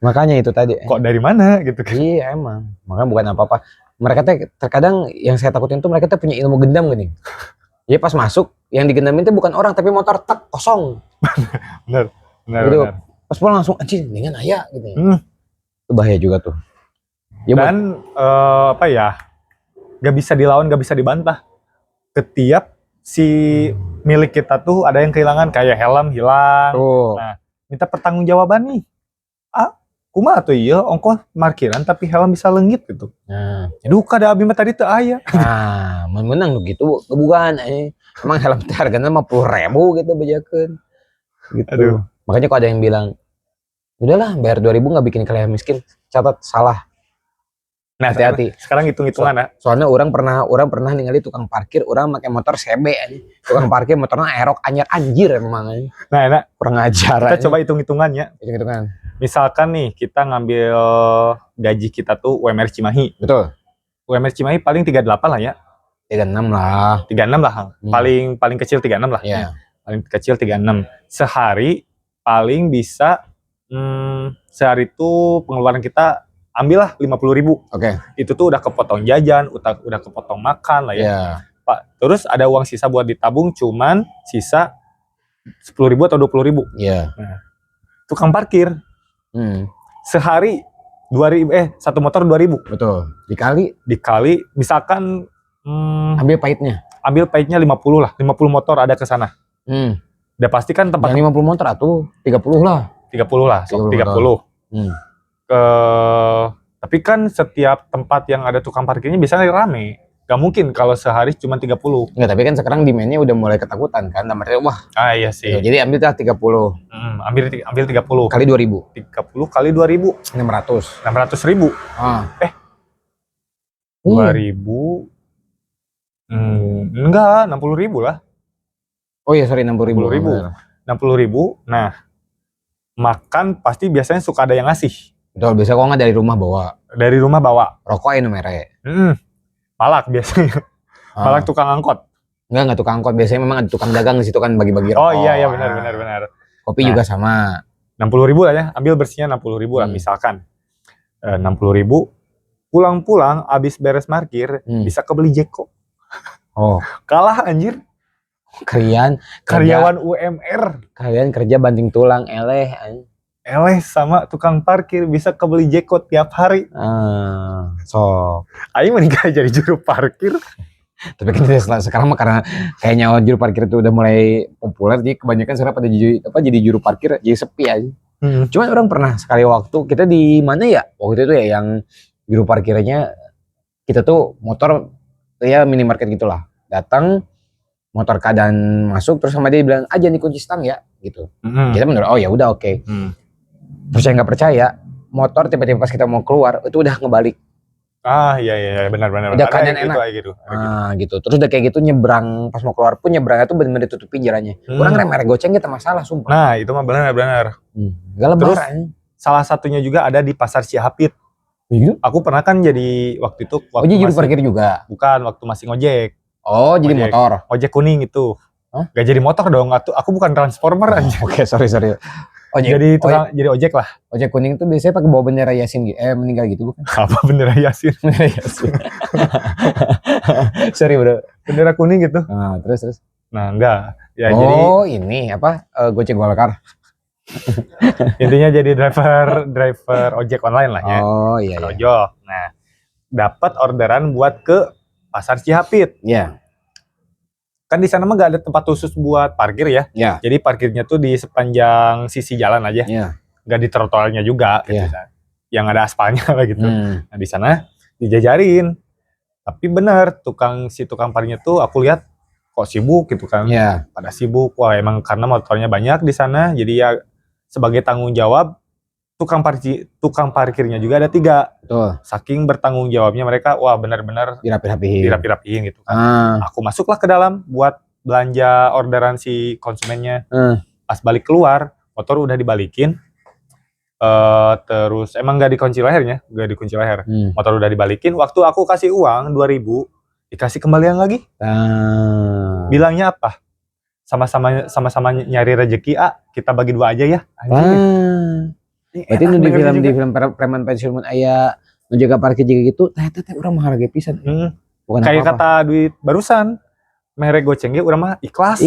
Makanya itu tadi. Kok dari mana gitu kan? Iya emang. Makanya bukan apa-apa. Mereka terkadang yang saya takutin tuh mereka tuh punya ilmu gendam gini. Jadi pas masuk, yang digendamin tuh bukan orang tapi motor kosong. Bener. Gitu. Pas pulang langsung anjing, dengan ayah gitu ya. Itu bahaya juga tuh. Ya, dan gak bisa dilawan, gak bisa dibantah. Ketiap si milik kita tuh ada yang kehilangan, kayak helm hilang. Nah, minta pertanggungjawaban nih. Kumaha tuh iya ongkos parkiran tapi helm bisa leungit gitu. Duka da abi mah tadi teu aya. Nah, menang gitu kebukan emang helm teh hargana 50.000 gitu bejakeun. Gitu. Aduh. Makanya kok ada yang bilang, udahlah bayar 2.000 nggak bikin kalian miskin, catat salah. Nah, hati-hati. Sekarang hitung-hitungan ya. Soalnya orang pernah ningali tukang parkir, orang pakai motor CB aja. Tukang parkir motornya aerok anjir emang aja. Nah, enak. Kurang ajar. Kita coba hitung-hitungannya. Hitung-hitungan. Misalkan nih kita ngambil gaji kita tuh UMR Cimahi. Betul. UMR Cimahi paling 38 lah ya. 36 lah. 36 lah. Paling kecil 36 lah. Iya. Paling kecil 36. Sehari paling bisa sehari itu pengeluaran kita ambillah 50.000. Oke. Itu tuh udah kepotong jajan, udah kepotong makan lah ya. Yeah. Pak, terus ada uang sisa buat ditabung cuman sisa 10.000 atau 20.000. Iya. Nah, tukang parkir sehari 2.000 satu motor 2.000. Betul. Dikali misalkan ambil pahitnya 50 lah. 50 motor ada ke sana. Udah pasti kan tempat 50 motor atau 30 lah. 30 lah, 30. Tapi kan setiap tempat yang ada tukang parkirnya biasanya rame. Gak mungkin kalau sehari cuma 30. Enggak, tapi kan sekarang demand-nya udah mulai ketakutan kan. Namanya wah. Iya sih. Jadi ambil 30. Ambil 30. Kali 2.000. 30 kali 2.000. 600.000. 2.000. Enggak, 60.000 lah. Oh iya, sorry 60.000. 60.000. Nah, makan pasti biasanya suka ada yang ngasih. Betul, biasa kok nggak dari rumah bawa. Dari rumah bawa. Rokok ini merek. Malak biasanya. Malak tukang angkot. Enggak tukang angkot, biasanya memang ada tukang dagang di situ kan bagi-bagi rokok. Oh iya benar. Kopi juga sama. 60.000 lah ya, ambil bersihnya 60.000 lah misalkan. 60.000 pulang-pulang abis beres parkir bisa kebeli Jeko. Kalah anjir. Karyawan UMR. Kalian kerja banting tulang eleh sama tukang parkir bisa kebeli Jeko tiap hari. Aing menikah jadi juru parkir. Tapi kan sekarang mah karena kayaknya juru parkir itu udah mulai populer, jadi kebanyakan sekarang pada jadi juru parkir jadi sepi aja. Cuman orang pernah sekali waktu kita di mana ya waktu itu ya yang juru parkirnya kita tuh motor ya minimarket gitulah. Datang motor keadaan masuk terus sama dia bilang aja nih kunci stang ya gitu. Kita menurut oh ya udah oke. Terus saya nggak percaya, motor tiba-tiba pas kita mau keluar itu udah ngebalik. Iya benar. Udah keadaan gitu, enak. Gitu. Gitu. Terus udah kayak gitu nyebrang pas mau keluar pun nyebrangnya tuh benar-benar ditutupin jalannya. Kurang rem goceng kita masalah sumpah. Nah itu mah benar. Gak lebar. Terus salah satunya juga ada di Pasar Cihapit. Aku pernah kan jadi waktu itu. Jadi juru parkir juga? Bukan, waktu masih ngojek. Oh jadi motor? Ojek kuning itu. Gak jadi motor dong, aku bukan transformer aja. Oke, sorry. Jadi ojek lah. Ojek kuning tuh biasanya pakai bawa bendera Yasin gitu. Meninggal gitu bukan? Apa bendera Yasin? Bendera Yasin. Sorry bro. Bendera kuning gitu. Nah, terus. Nah, enggak. Ya, jadi ini apa? Gojek Golkar. Intinya jadi driver ojek online lah ya. Oh iya. Ojol. Nah, dapat orderan buat ke Pasar Cihapit. Iya. Kan di sana mah gak ada tempat khusus buat parkir ya. Iya. Jadi parkirnya tuh di sepanjang sisi jalan aja. Iya. Gak di trotoarnya juga gitu. Yang ada aspalnya lah gitu. Nah, di sana dijajarin. Tapi benar si tukang parkirnya tuh aku lihat kok sibuk gitu kan. Iya. Pada sibuk. Wah, emang karena motornya banyak di sana. Jadi ya sebagai tanggung jawab tukang parkirnya juga ada 3. Betul. Saking bertanggung jawabnya mereka, wah benar-benar dirapi-rapihin gitu kan. Aku masuklah ke dalam buat belanja orderan si konsumennya. Pas balik keluar, motor udah dibalikin. Terus emang gak dikunci lehernya, Motor udah dibalikin. Waktu aku kasih uang 2.000, dikasih kembalian lagi. Bilangnya apa? Sama-sama nyari rezeki, kita bagi 2 aja ya. Berarti di film preman pensiun aya menjaga parkir juga gitu, ternyata orang menghargai pisan. Bukan kayak kata duit barusan, merek goceng urang mah ikhlas.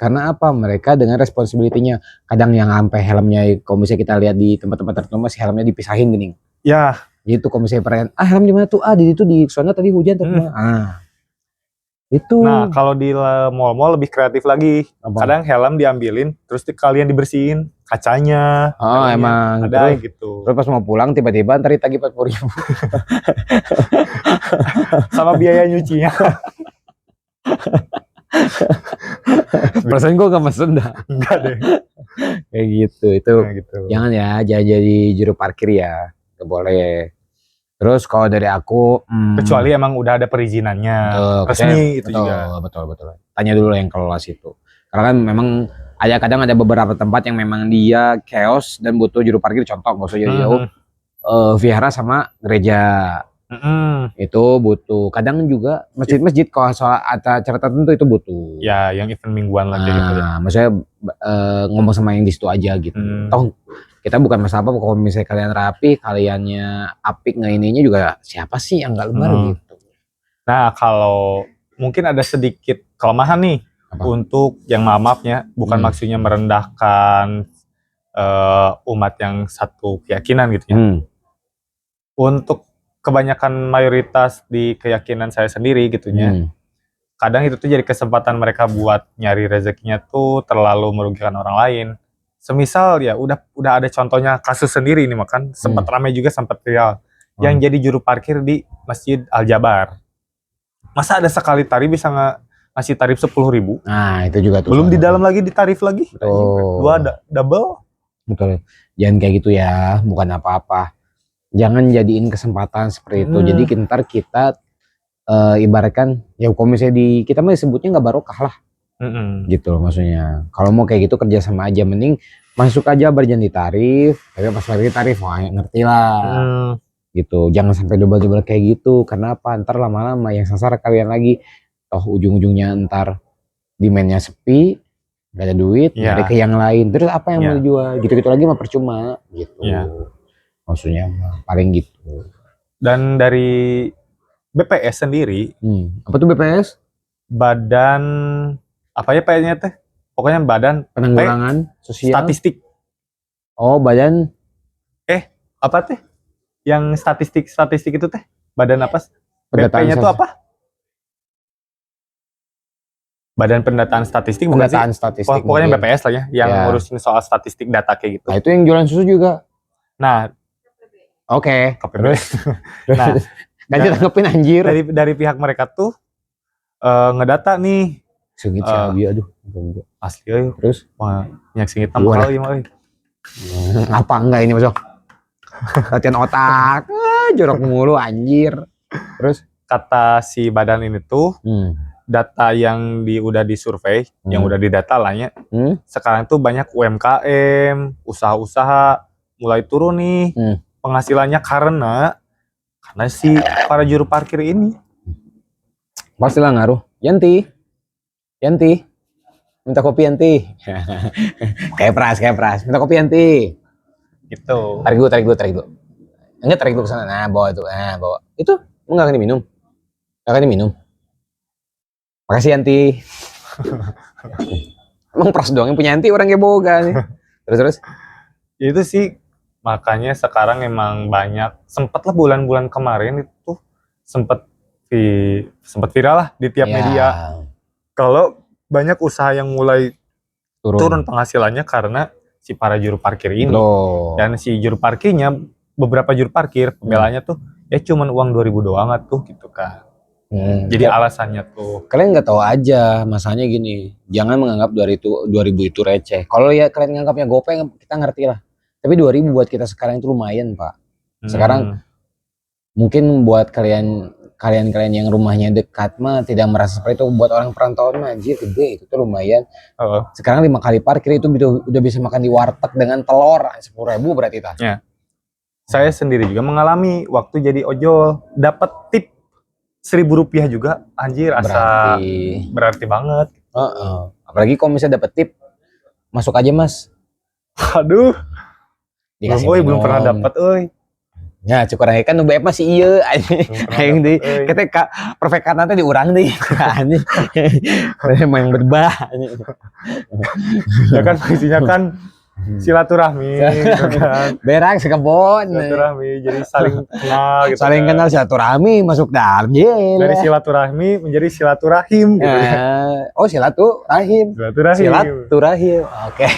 Karena apa? Mereka dengan responsibility-nya. Kadang yang sampai helmnya, kalau misalnya kita lihat di tempat-tempat tertentu masih helmnya dipisahin gini. Ya. Gitu kalau misalnya perayaan, helm di mana tuh? Di itu di sana tadi hujan tuh. Itu. Nah, kalau di mall-mall lebih kreatif lagi. Kadang helm diambilin, terus kalian dibersihin kacanya. Emang. Ada gitu. Terus pas mau pulang tiba-tiba ntar ditagih 40.000. Sama biaya nyucinya. Perasaan gue gak mesen dah. Enggak deh. Kayak gitu. Itu jangan jadi juru parkir ya. Gak boleh. Terus kalau dari aku kecuali emang udah ada perizinannya resmi itu juga. Betul. Tanya dulu yang kelola situ. Karena kan memang kadang ada beberapa tempat yang memang dia chaos dan butuh juru parkir. Contoh nggak usah jauh-jauh. Vihara sama gereja. Itu butuh. Kadang juga masjid-masjid kalau soal acara tertentu itu butuh. Ya, yang event mingguan lah kayak gitu. Maksudnya ngomong sama yang di situ aja gitu. Toh kita bukan masalah apa kalau misalnya kalian rapi, kaliannya apik ininya juga siapa sih yang nggak lebar gitu. Nah, kalau mungkin ada sedikit kelemahan nih untuk yang maafnya, bukan maksudnya merendahkan umat yang satu keyakinan gitu ya. Untuk kebanyakan mayoritas di keyakinan saya sendiri gitunya. Kadang itu tuh jadi kesempatan mereka buat nyari rezekinya tuh terlalu merugikan orang lain. Semisal ya udah ada contohnya kasus sendiri ini makan sempat ramai juga sempat viral yang jadi juru parkir di Masjid Al Jabar. Masa ada sekali tarif bisa ngasih tarif 10.000? Nah itu juga tuh. Belum di dalam lagi ditarif lagi. Double. Betul. Jangan kayak gitu ya, bukan apa-apa. Jangan jadiin kesempatan seperti itu. Jadi ntar kita ibaratkan ya kalau misalnya kita mah disebutnya nggak barokah lah. Gitu loh maksudnya. Kalau mau kayak gitu kerja sama aja, mending masuk aja berjanji tarif, tapi pas lagi tarif wah ngerti lah. Gitu. Jangan sampai double kayak gitu. Karena apa? Ntar lama-lama yang sasar kalian lagi. Toh ujung-ujungnya ntar demand-nya sepi, gak ada duit, nyari ke yang lain. Terus apa yang mau dijual? Gitu-gitu lagi mah percuma gitu. Maksudnya paling gitu. Dan dari BPS sendiri, apa tuh BPS? Badan apa ya P-nya teh? Pokoknya Badan Penanggulangan Sosial Statistik. Oh, badan apa teh? Yang statistik itu teh? Badan apa? BP-nya tuh apa? Badan Pendataan Statistik bukan sih? Pendataan Statistik. Pokoknya BPS lah ya, yang ngurusin soal statistik data kayak gitu. Nah, itu yang jualan susu juga. Nah, oke. terus nah, Gak ditanggepin anjir. Dari pihak mereka tuh ngedata nih. Sengit sih, aduh. Asli euy. Terus Nyak singit mahal ieu mah euy. apa enggak ini masuk? Latihan otak. Jorok mulu anjir. Terus Kata si badan ini tuh data yang udah disurvei, yang udah didata lah ya. Sekarang tuh banyak UMKM, usaha-usaha mulai turun nih penghasilannya karena si para juru parkir ini. Pastilah ngaruh. Yanti, minta kopi Yanti. kayak pras, minta kopi Yanti. Gitu. Tarik dulu. Enggak, tarik dulu ke sana. Nah, bawa itu. Bawa. Itu enggak akan diminum. Makasih Yanti. Emang pras doang yang punya Yanti, orang kayak boga nih. Terus. Itu sih makanya sekarang emang banyak, sempet lah bulan-bulan kemarin itu sempet viral lah di tiap media. Kalau banyak usaha yang mulai turun penghasilannya karena si para juru parkir ini. Dan si juru parkirnya, beberapa juru parkir pembelanya tuh ya cuman uang 2.000 doang tuh gitu kan. Jadi alasannya tuh. Kalian nggak tahu aja, masalahnya gini, jangan menganggap 2.000 itu receh. Kalau ya kalian nganggapnya gopay, kita ngerti lah. Tapi 2.000 buat kita sekarang itu lumayan, Pak. Sekarang mungkin buat kalian yang rumahnya dekat mah tidak merasa seperti itu. Buat orang perantauan mah anjir gede, itu tuh lumayan. Sekarang 5 kali parkir itu udah bisa makan di warteg dengan telur 10.000 berarti tah. Ya. Saya sendiri juga mengalami waktu jadi ojol, dapat tip 1.000 rupiah juga, anjir, asa berarti banget. Apalagi kalau misalnya dapat tip, masuk aja mas. Aduh, belum pernah dapat, Ya, cukup orang kan nubep masih iya, aing deh, kita perfect nanti diurang deh, anjing, memang berbah, ya kan isinya kan silaturahmi, kan? Berak sekebon, silaturahmi, jadi saling kenal, gitu saling kenal silaturahmi masuk dalam, dari silaturahmi menjadi silaturahim, gitu kan? Oh silaturahim, oke.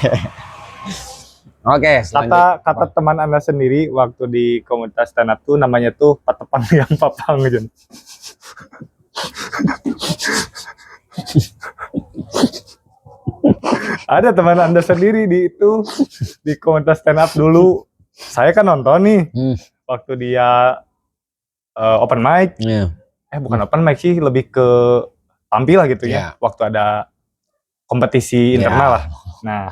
Oke, kata teman Anda sendiri waktu di komunitas stand up tuh namanya tuh patepang yang papang gitu. Ada teman Anda sendiri di komunitas stand up dulu. Saya kan nonton nih waktu dia open mic. Bukan open mic sih, lebih ke tampil lah gitu ya. Waktu ada kompetisi internal lah. Nah,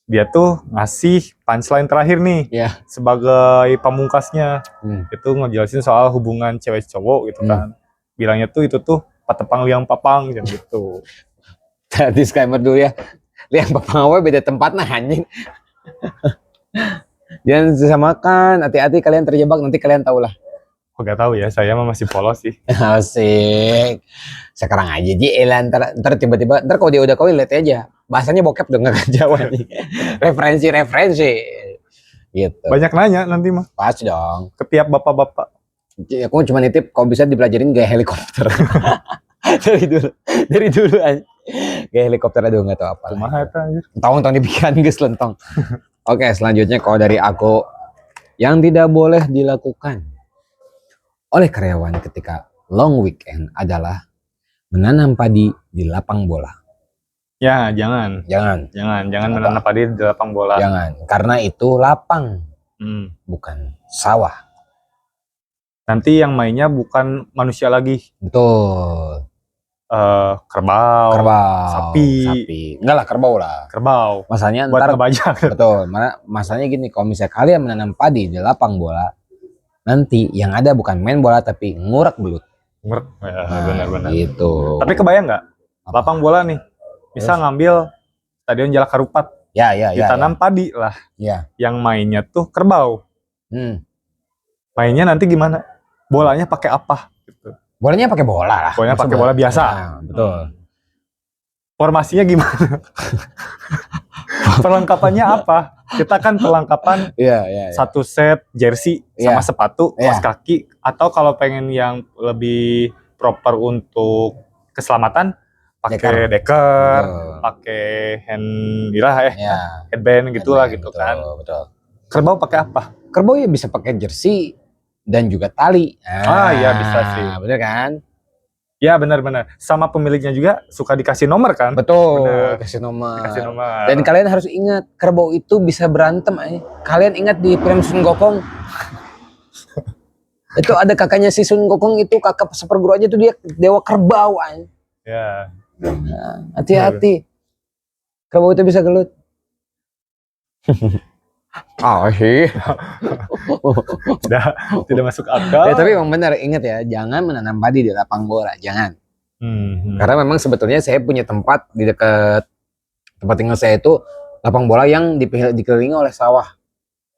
dia tuh ngasih punchline terakhir nih sebagai pamungkasnya. Itu ngejelasin soal hubungan cewek cowok gitu kan. Bilangnya tuh itu tuh patepang liang papang gitu. Disclaimer dulu ya. Liang papang awe beda tempat nah anjing. Jangan disamakan, hati-hati kalian terjebak, nanti kalian tahu lah. Gak tahu ya, saya mah masih polos sih. Asik. Sekarang aja ntar tiba-tiba, ntar kalau dia udah kawin lihat aja. Bahasanya bokep dong gak Jawa nih. referensi gitu. Banyak nanya nanti mah. Pasti dong. Ke tiap bapak-bapak. Aku cuma nitip kalau bisa dipelajarin gaya helikopter. dari dulu aja. Gaya helikopter aduh nggak tahu apa. Kumaha eta anjir. Entong dipikiran geus lentong. Oke, selanjutnya kalau dari aku yang tidak boleh dilakukan oleh karyawan ketika long weekend adalah menanam padi di lapang bola. Ya, jangan menanam padi di lapang bola. Jangan, karena itu lapang, bukan sawah. Nanti yang mainnya bukan manusia lagi. Betul. Kerbau, sapi. Enggak lah, kerbau. Masanya buat ntar ngebajak. Betul. Masanya gini, kalau misalnya kalian menanam padi di lapang bola, nanti yang ada bukan main bola tapi ngurak belut. Benar. Gitu. Tapi kebayang nggak? Lapang bola nih, bisa ngambil Stadion Jalak Harupat. Ditanam padi lah. Yang mainnya tuh kerbau. Mainnya nanti gimana? Bolanya pakai apa? Gitu. Bolanya pakai bola lah. Bolanya pakai bola biasa. Betul. Formasinya gimana? Perlengkapannya apa? Kita kan perlengkapan satu set jersey sama sepatu, kaos kaki, atau kalau pengen yang lebih proper untuk keselamatan pakai deker, pakai headband gitulah gitu kan. Betul. Kerbau pakai apa? Kerbau ya bisa pakai jersey, dan juga tali. Iya bisa sih. Bener kan? Ya benar-benar. Sama pemiliknya juga suka dikasih nomor kan? Betul, Bener. kasih nomor. Dikasih nomor. Dan kalian harus ingat, kerbau itu bisa berantem. Kalian ingat di film Sun Gokong? Itu ada kakaknya si Sun Gokong itu, kakak seperguru aja tuh, dia dewa kerbau. Ya. Nah, hati-hati. Kerbau itu bisa gelut. Sih. Tidak masuk akal. Ya, tapi memang benar, ingat ya, jangan menanam padi di lapang bola, jangan. Karena memang sebetulnya saya punya tempat di dekat tempat tinggal saya itu lapang bola yang dikelilingi oleh sawah.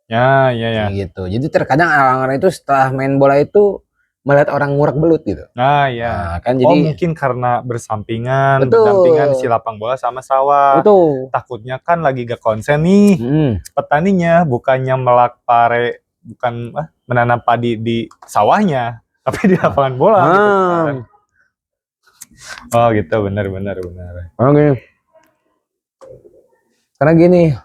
Ya. Gitu. Jadi terkadang orang-orang itu setelah main bola itu melihat orang ngurak belut gitu. Ya. Kan jadi mungkin karena bersampingan si lapang bola sama sawah. Betul. Takutnya kan lagi gak konsen nih. Petaninya bukannya bukan menanam padi di sawahnya, tapi di lapangan bola gitu kan. Oh gitu, benar. Oke. Karena gini,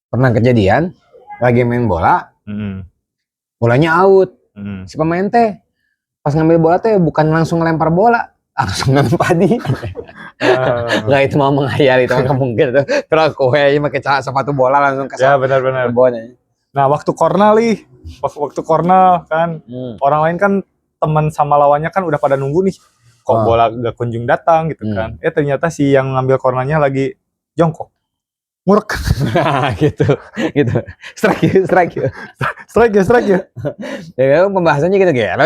pernah kejadian lagi main bola, bolanya out. Si pemain teh pas ngambil bola teh bukan langsung ngelempar bola, langsung nanam padi. Nggak, itu mau menghayal, itu nggak mungkin tuh. Terus kowe pakai sepatu bola langsung ke ya benar. Nah waktu kornal kan, orang lain kan teman sama lawannya kan udah pada nunggu nih, kok bola gak kunjung datang gitu kan. Ternyata si yang ngambil kornalnya lagi jongkok, ngurek. gitu. Strike you. Ya, pembahasannya gitu ya.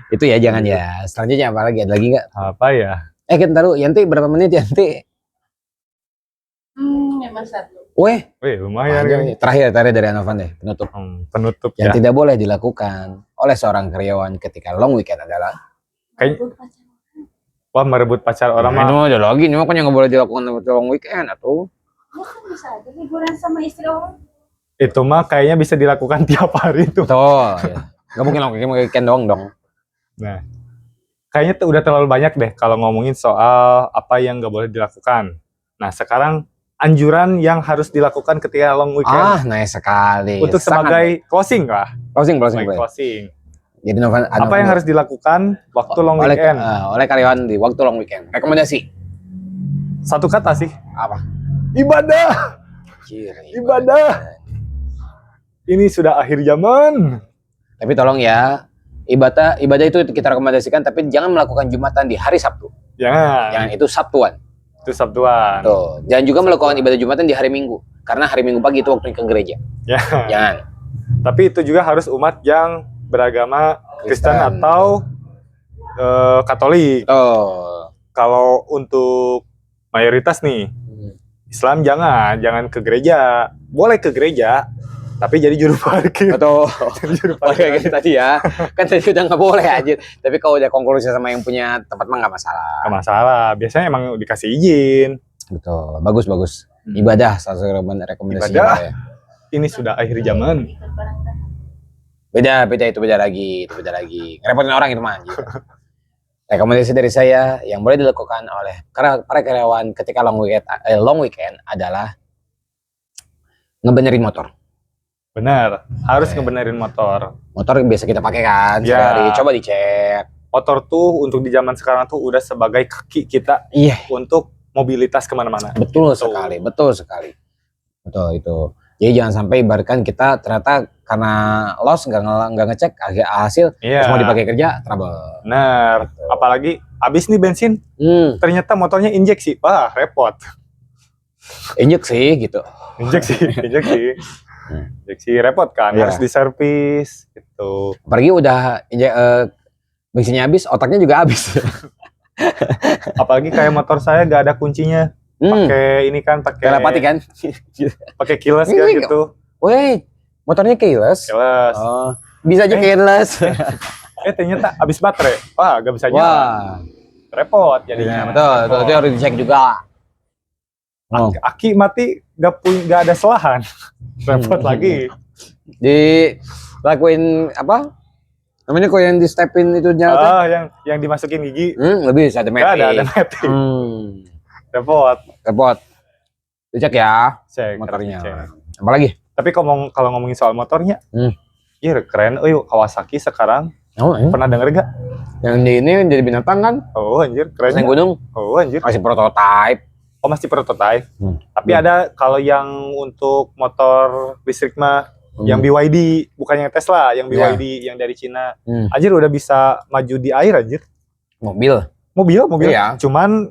Itu ya, jangan ya. Selanjutnya apa lagi? Ada lagi nggak? Apa ya? Kita taruh Yanti berapa menit Yanti? 51. Weh, lumayan. Terakhir dari Anovan deh, penutup yang tidak boleh dilakukan oleh seorang karyawan ketika long weekend adalah merebut pacar orang mah. Itu ada lagi, ini makanya nggak boleh dilakukan long weekend atau? Ya kan bisa aja liburan sama istri orang. Itu mah kayaknya bisa dilakukan tiap hari tuh. Betul. Nggak mungkin long weekend dong. Nah, kayaknya tuh udah terlalu banyak deh kalau ngomongin soal apa yang nggak boleh dilakukan. Nah, sekarang anjuran yang harus dilakukan ketika long weekend. Nice sekali. Untuk sebagai closing lah. Closing. Jadi apa yang harus dilakukan waktu long weekend? Oleh karyawan di waktu long weekend. Rekomendasi. Satu kata sih. Apa? Ibadah. Ini sudah akhir zaman. Tapi tolong ya, ibadah itu kita rekomendasikan, tapi jangan melakukan Jumatan di hari Sabtu. Jangan, itu Sabtuan. Tuh. Dan juga melakukan ibadah Jumatan di hari Minggu, karena hari Minggu pagi itu waktunya ke gereja. Jangan. Tapi itu juga harus umat yang beragama Kristen atau Katolik. Kalau untuk mayoritas nih, Islam jangan ke gereja. Boleh ke gereja, tapi jadi juru parkir. Betul. Kayak gitu tadi ya. Kan tadi udah nggak boleh aja. Tapi kalau udah konklusi sama yang punya tempat mah nggak masalah. Nggak masalah. Biasanya emang dikasih izin. Betul. Bagus. Ibadah salah satu rekomendasi. Ibadah. Ini sudah akhir zaman. Beda lagi. Ngerepotin orang itu mah. Gitu. Rekomendasi dari saya yang boleh dilakukan oleh para karyawan ketika long weekend adalah ngebenerin motor. Benar, harus ngebenerin motor. Motor biasa kita pakai kan, sehari, coba dicek. Motor tuh untuk di zaman sekarang tuh udah sebagai kaki kita untuk mobilitas kemana-mana. Betul sekali. Betul itu. Jadi jangan sampai ibaratkan kita ternyata karena loss nggak ngecek hasil terus mau dipakai kerja trouble. Benar. Betul. Apalagi habis nih bensin, ternyata motornya injeksi, wah repot. Injeksi gitu. Injeksi repot kan, harus diservis gitu. Apalagi udah bensinnya habis, otaknya juga habis. Apalagi kayak motor saya gak ada kuncinya. Pakai ini kan, pakai telepati kan? Pakai keyless kan gitu. Wait, motornya keyless? Bisa aja keyless. Ternyata habis baterai. Wah, gak bisa nyala. Repot jadinya. Betul, itu harus dicek juga. Aki mati gak ada selahan. Repot lagi. Dilakuin apa? Namanya kok yang di stepin itu nyala. Yang dimasukin gigi. Lebih ada mapping. Ada mapping. Repot. Dicek ya. Cek motornya. Cek. Apa lagi? Tapi kalau ngomongin soal motornya, Iya keren. Oh Kawasaki sekarang. Oh, Pernah denger gak? yang di ini jadi binatang kan? Oh anjir keren. Naik gunung. Oh anjir. Masih prototype. Oh masih prototype. Tapi Hmm. ada kalau yang untuk motor listrik mah yang BYD, bukan yang Tesla, yang BYD yang dari Cina. Anjir udah bisa maju di air anjir. Mobil. Mobil. Iya. Cuman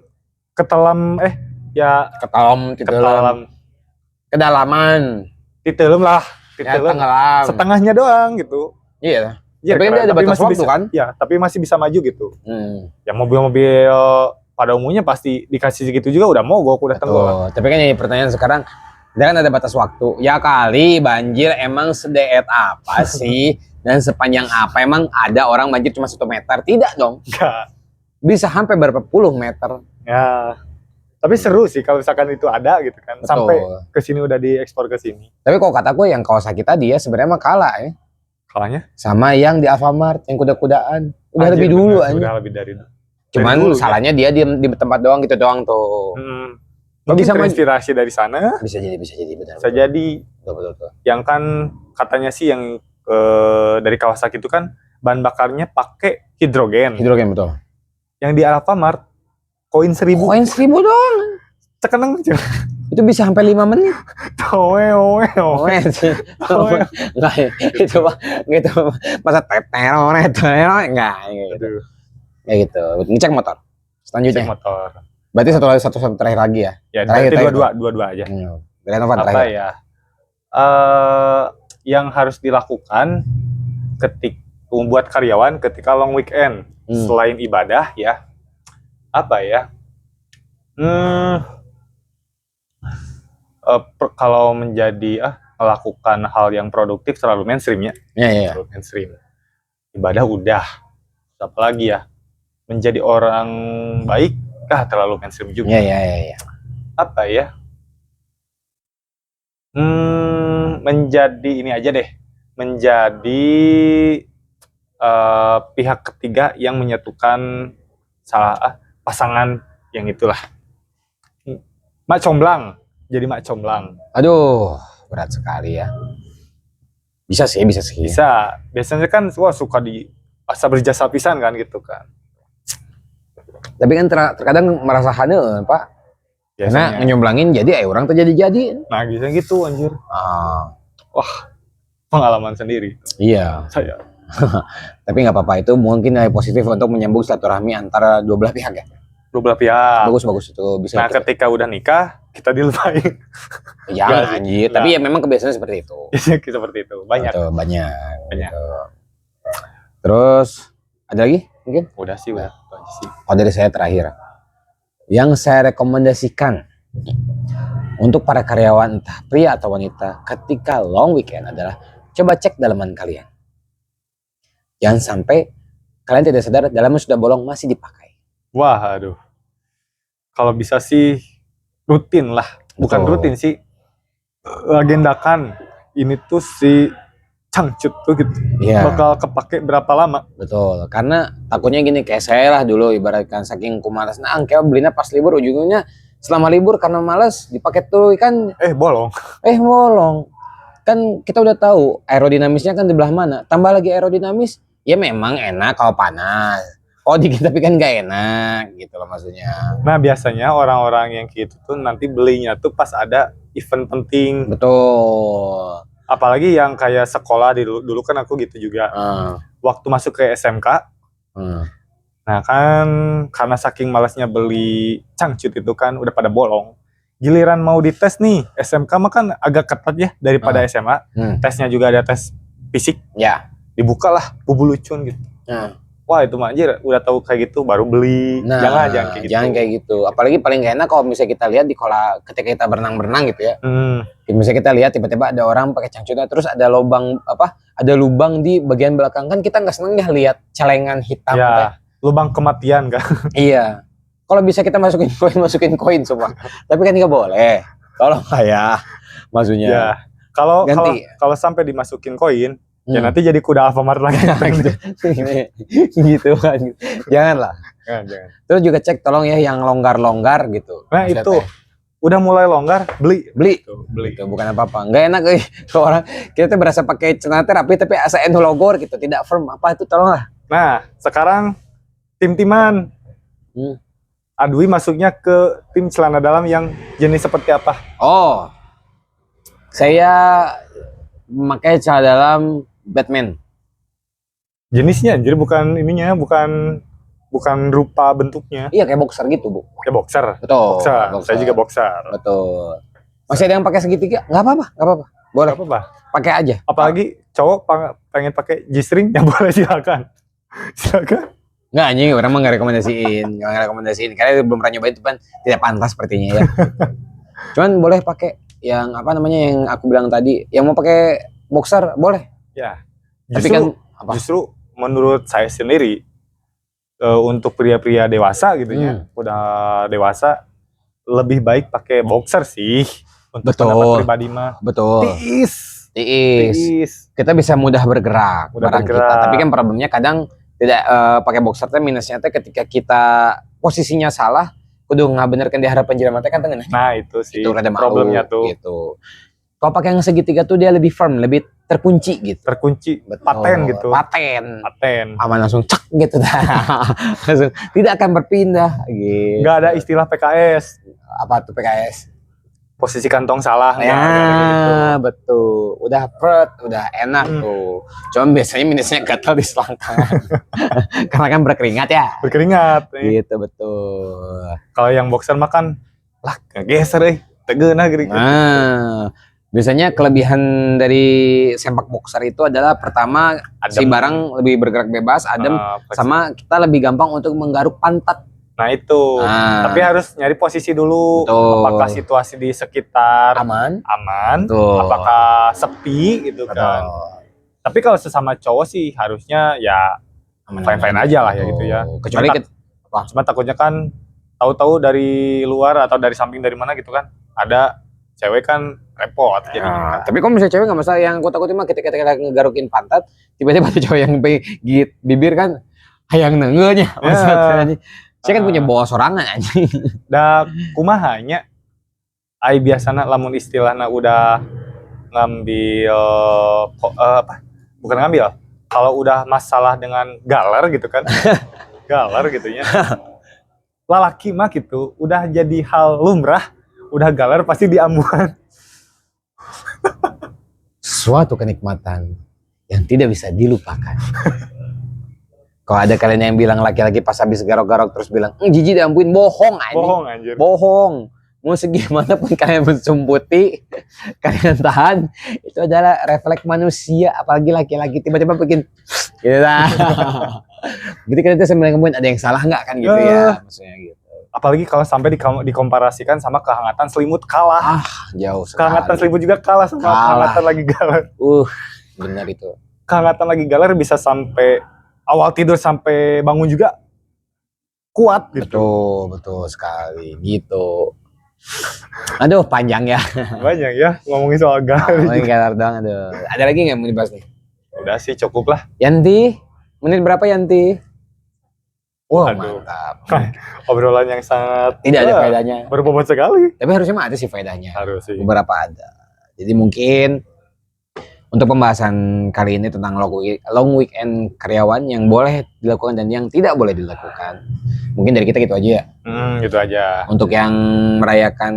ketelam Kedalaman. titelum lah. Ya, Titelum. tenggelam. Setengahnya doang gitu. Iya. Iya, Tapi kan dia ada tapi batas masih waktu bisa, kan? Ya, tapi masih bisa maju gitu. Ya mobil-mobil pada umumnya pasti dikasih segitu juga udah mogok, udah tenggelam. Tapi kan ini pertanyaan sekarang, dia kan ada batas waktu. Ya kali banjir emang sedeet apa sih? Dan sepanjang apa? Emang ada orang banjir cuma 1 meter? Tidak dong. Enggak. Bisa sampai berapa puluh meter. Ya. Tapi seru sih kalau misalkan itu ada gitu kan. Betul. Sampai ke sini udah diekspor ke sini. Tapi kalau kataku yang Kawasaki tadi ya sebenarnya mah kalah ya. Kalahnya? Sama yang di Alfamart yang kuda-kudaan. Udah Anjir, lebih dulu bener, aja. Udah lebih dari Cuman dulu, salahnya dia di tempat doang gitu doang tuh. Mungkin bisa terinspirasi dari sana. Bisa jadi benar. Bisa jadi. Betul. Yang kan katanya sih yang dari Kawasaki itu kan bahan bakarnya pakai hidrogen. Hidrogen betul. Yang di Alfamart koin 1000. Koin 1000 doang. Tekenang aja. Itu bisa sampai 5 menit. Enggak, itu masa enggak gitu. Kayak gitu. Ngecek motor. Selanjutnya. Cek motor. Berarti satu terakhir lagi ya. Ya, Terakhir, dua aja. Renovan Apa terakhir. ya? Yang harus dilakukan buat karyawan ketika long weekend selain ibadah ya. Apa ya? Kalau menjadi melakukan hal yang produktif terlalu mainstream ya. Iya. Terlalu mainstream. Ibadah udah. Apa lagi ya? Menjadi orang baik terlalu mainstream juga. Iya. Apa ya? Menjadi ini aja deh. Menjadi pihak ketiga yang menyatukan pasangan yang itulah. Mak comblang. Jadi mak comblang. Aduh, berat sekali ya. Bisa sih. Bisa. Biasanya kan suka asa berjasa pisan kan gitu kan. Tapi kan terkadang merasa haneun, Pak. Karena nyomblangin jadi orang terjadi. Nah, biasanya gitu anjir. Wah, pengalaman sendiri. Iya. Saya. Tapi nggak apa-apa, itu mungkin nilai positif untuk menyambung silaturahmi antara dua belah pihak ya. Dua belah pihak. Bagus itu bisa. Nah, ketika udah nikah, kita dilupain. Jangan anjir. Tapi ya memang kebiasaan seperti itu. Seperti itu. Banyak. Betul, banyak. Gitu. Terus ada lagi mungkin? Udah sih, udah. Oh, dari saya terakhir. Yang saya rekomendasikan untuk para karyawan entah pria atau wanita ketika long weekend adalah coba cek dalaman kalian. Jangan sampai kalian tidak sadar dalamnya sudah bolong masih dipakai. Wah, aduh. Kalau bisa sih rutin lah. Bukan rutin sih. Agendakan ini tuh si cangcut tuh gitu. Bakal kepake berapa lama. Betul. Karena takutnya gini kayak saya lah dulu ibaratkan saking kumalas. Nah, kayak belinya pas libur ujungnya selama libur karena malas dipakai tuh kan bolong. Bolong. Kan kita udah tahu aerodinamisnya kan di belah mana. Tambah lagi aerodinamis, ya memang enak kalau panas. Oh dikit tapi kan gak enak gitu loh maksudnya. Nah biasanya orang-orang yang gitu tuh nanti belinya tuh pas ada event penting. Betul. Apalagi yang kayak sekolah dulu kan aku gitu juga. Waktu masuk ke SMK. Nah kan karena saking malasnya beli cangcut itu kan udah pada bolong. Giliran mau dites nih SMK mah kan agak ketat ya daripada SMA. Tesnya juga ada tes fisik. Ya. Dibukalah bubulucun gitu. Wah itu mah anjir udah tahu kayak gitu baru beli. Nah, jangan kayak gitu. Jangan kayak gitu. Apalagi paling gak enak kalau misalnya kita lihat di kolam ketika kita berenang gitu ya. Misalnya kita lihat tiba-tiba ada orang pakai cangcutnya terus ada lubang ada lubang di bagian belakang kan kita nggak seneng ya lihat celengan hitam. Ya, lubang kematian kan. Iya. Kalau bisa kita masukin koin semua. Tapi kan nggak boleh. Tolong ya. Maksudnya. Ya. Kalau sampai dimasukin koin ya nanti jadi kuda Alfamart lagi. Gitu kan. Janganlah. Jangan. Terus juga cek tolong ya yang longgar-longgar gitu. Nah maksudnya itu udah mulai longgar, beli. Beli. Beli. Itu bukan apa-apa. Nggak enak kalau orang kita tuh berasa pakai celana rapi tapi asa logor gitu, tidak firm. Apa itu tolonglah. Nah, sekarang tim-timan. Adwi masuknya ke tim celana dalam yang jenis seperti apa? Oh. Saya memakai celana dalam Batman. Jenisnya anjir, bukan ininya, bukan rupa bentuknya. Iya, kayak boxer gitu, Bu. Kayak boxer. Betul. Boxer. Saya juga boxer. Betul. Masih ada yang pakai segitiga? Nggak apa-apa. Boleh. Gak apa-apa. Pakai aja. Apalagi cowok pengen pakai G-string, ya boleh, silakan. Silakan. Nggak, anjing, orang mah nggak rekomendasiin. Karena belum pernah nyobain itu kan tidak pantas sepertinya ya. Cuman boleh pakai yang apa namanya yang aku bilang tadi, yang mau pakai boxer boleh. Ya. Tapi kan apa? Justru menurut saya sendiri untuk pria-pria dewasa gitu ya, udah dewasa lebih baik pakai boxer sih untuk pendapat pribadi mah. Betul. Tiis. Kita bisa mudah bergerak barang kita. Tapi kan problemnya kadang tidak pakai boxer teh minusnya teh ketika kita posisinya salah, kudu ngabenerkeun di harapan jelema teh kan teu. Nah, itu sih itu rada problemnya tuh. Gitu. Kalau pakai yang segitiga tuh dia lebih firm, lebih terkunci gitu. Terkunci, paten gitu. Paten. Aman langsung cek gitu dah. Langsung tidak akan berpindah gitu. Nggak ada istilah PKS. Apa tuh PKS? Posisi kantong salah. Ya, gitu. Betul. Udah udah enak tuh. Cuma biasanya minusnya gatal di selangkangan. Karena kan berkeringat ya. Berkeringat. Gitu, betul. Kalau yang boxer makan, lah geser tegeunah gitu. Nah, biasanya kelebihan dari sempak boxer itu adalah pertama si barang lebih bergerak bebas, adem, sama kita lebih gampang untuk menggaruk pantat. Nah itu, tapi harus nyari posisi dulu. Betul. Apakah situasi di sekitar aman, betul. Apakah sepi gitu betul. Kan. Tapi kalau sesama cowok sih harusnya ya fine-fine aja lah ya gitu ya. Kecuali cuma takutnya kan tahu-tahu dari luar atau dari samping dari mana gitu kan, ada cewek kan repot jadinya. Tapi kalau misalnya cewek nggak masalah, yang aku takutin mah ketika kita ngegarukin pantat, tiba-tiba ada cowok yang gigit bibir kan, hayang nengelnya. Maksudnya saya kan punya bawa sorangan anjing. Da kumahanya ai biasana lamun istilahna udah ngambil apa? Bukan ngambil. Kalau udah masalah dengan galer gitu kan. Galer gitu ya. Lalaki mah gitu, udah jadi hal lumrah, udah galer pasti diambuhan. Suatu kenikmatan yang tidak bisa dilupakan. Kalau ada kalian yang bilang laki-laki pas habis garok-garok terus bilang, jijik diampuin, bohong anjing. Bohong anjir. Bohong. Mau segimana pun kalian mensumputi, kalian tahan, itu adalah refleks manusia, apalagi laki-laki tiba-tiba bikin gitu lah. Jadi kita sambil ngomongin ada yang salah nggak kan gitu ya, maksudnya gitu. Apalagi kalau sampai dikomparasikan sama kehangatan selimut kalah. Jauh sekali. Kehangatan selimut juga kalah sama kehangatan lagi galer. Benar itu. Kehangatan lagi galer bisa sampai awal tidur sampai bangun juga kuat gitu. Betul sekali gitu. Aduh panjang ya. Banyak ya ngomongin soal galer. Ngomongin galer doang aduh. Ada lagi nggak mau dibahas nih? Udah sih cukup lah. Yanti, menit berapa Yanti? Wah, mantap. Obrolan yang sangat tidak ada faedahnya. Berbobot sekali. Tapi harusnya mah ada sih faedahnya. Harus sih. Beberapa ada. Jadi mungkin untuk pembahasan kali ini tentang long weekend karyawan yang boleh dilakukan dan yang tidak boleh dilakukan. Mungkin dari kita gitu aja ya. Gitu aja. Untuk yang merayakan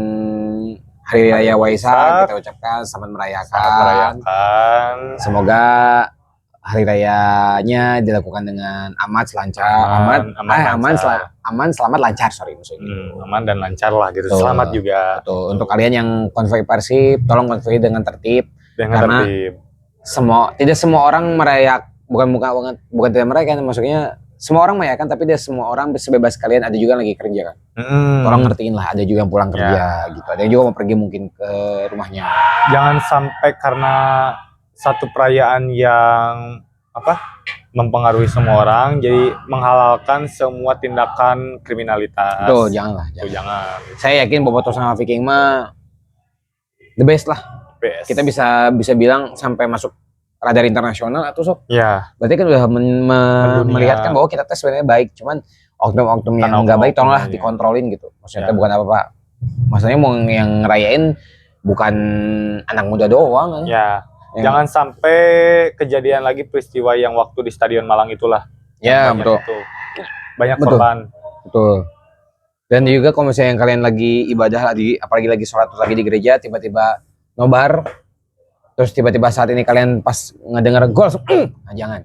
Hari Raya Waisak, kita ucapkan selamat merayakan. Semoga hari rayanya dilakukan dengan aman, selamat, lancar, aman dan lancar lah gitu. Betul. Selamat juga. Betul. Untuk kalian yang konvoi Persib, tolong konvoi dengan tertib. Karena tidak semua orang bukan tidak merayakan, maksudnya semua orang merayakan, tapi dia semua orang sebebas kalian, ada juga yang lagi kerja kan. Tolong ngertiin lah, ada juga yang pulang kerja gitu. Ada yang juga mau pergi mungkin ke rumahnya. Jangan sampai karena satu perayaan yang mempengaruhi semua orang jadi menghalalkan semua tindakan kriminalitas. Tuh, janganlah. Jangan. Saya yakin Bobotoh sama Viking mah the best lah. Kita bisa bilang sampai masuk radar internasional atau sok. Ya. Berarti kan udah melihatkan bahwa kita tes sebenarnya baik, cuman oknum-oknum yang nggak baik tolonglah dikontrolin gitu. Maksudnya bukan apa-apa. Maksudnya mau yang ngerayain bukan anak muda doang kan. Ya, Yang- jangan sampai kejadian lagi peristiwa yang waktu di Stadion Malang itulah. Ya, Banyak betul. itu. Banyak Betul. korban. Betul. Dan juga kalau misalnya kalian lagi ibadah lagi, apalagi lagi sholat terus lagi di gereja, tiba-tiba nobar, terus tiba-tiba saat ini kalian pas ngedenger gol, nah jangan.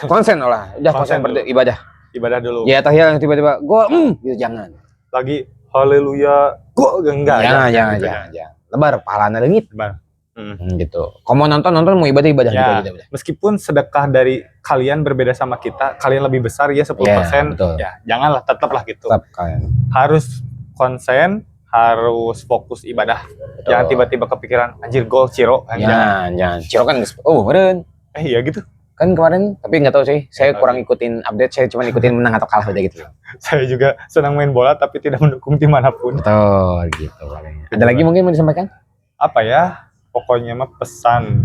Konsen lah, udah konsen Konsen dulu. beribadah. Ibadah dulu. Ya tahiyat yang tiba-tiba gol, gitu jangan. Lagi haleluya, gol enggak Jangan, ya. jangan, Gitu jangan, jangan. Lebar, pahalanya leungit. Gimana? Gitu. Kalau mau nonton, mau ibadah gitu Ya, aja udah. meskipun sedekah dari kalian berbeda sama kita, kalian lebih besar ya 10%. betul. Ya, janganlah, tetaplah gitu. Tetap kalian. Harus konsen, harus fokus ibadah. Betul. Jangan tiba-tiba kepikiran anjir gol Ciro. Jangan. Jangan. Ciro kan, meren. Iya gitu. Kan kemarin, tapi nggak tahu sih. Saya kurang ikutin update. Saya cuma ikutin menang atau kalah udah gitu. Saya juga senang main bola tapi tidak mendukung tim manapun. Betul, gitu. Ada lagi mungkin mau disampaikan? Apa ya? Pokoknya mah pesan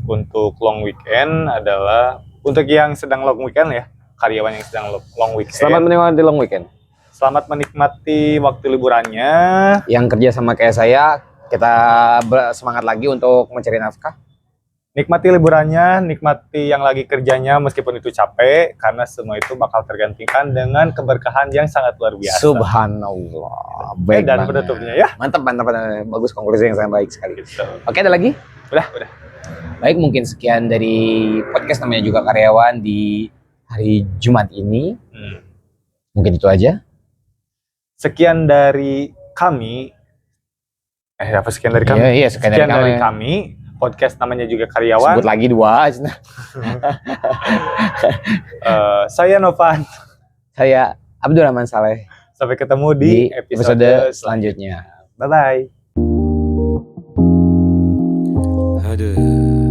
untuk long weekend adalah untuk yang sedang long weekend ya, karyawan yang sedang long weekend. Selamat menikmati long weekend. Selamat menikmati waktu liburannya. Yang kerja sama kayak saya, kita semangat lagi untuk mencari nafkah. Nikmati liburannya, nikmati yang lagi kerjanya meskipun itu capek, karena semua itu bakal tergantikan dengan keberkahan yang sangat luar biasa. Subhanallah. Baik Dan banget. penutupnya ya. Mantap. Bagus, konklusi yang sangat baik sekali. Gitu. Oke, ada lagi? Udah. Baik, mungkin sekian dari podcast namanya juga karyawan di hari Jumat ini. Mungkin itu aja. Sekian dari kami. Apa sekian dari kami? Iya, sekian dari kami. Podcast namanya juga karyawan. Sebut lagi 2. Saya Novan. Saya Abdurrahman Saleh. Sampai ketemu di episode selanjutnya. Bye-bye. Aduh.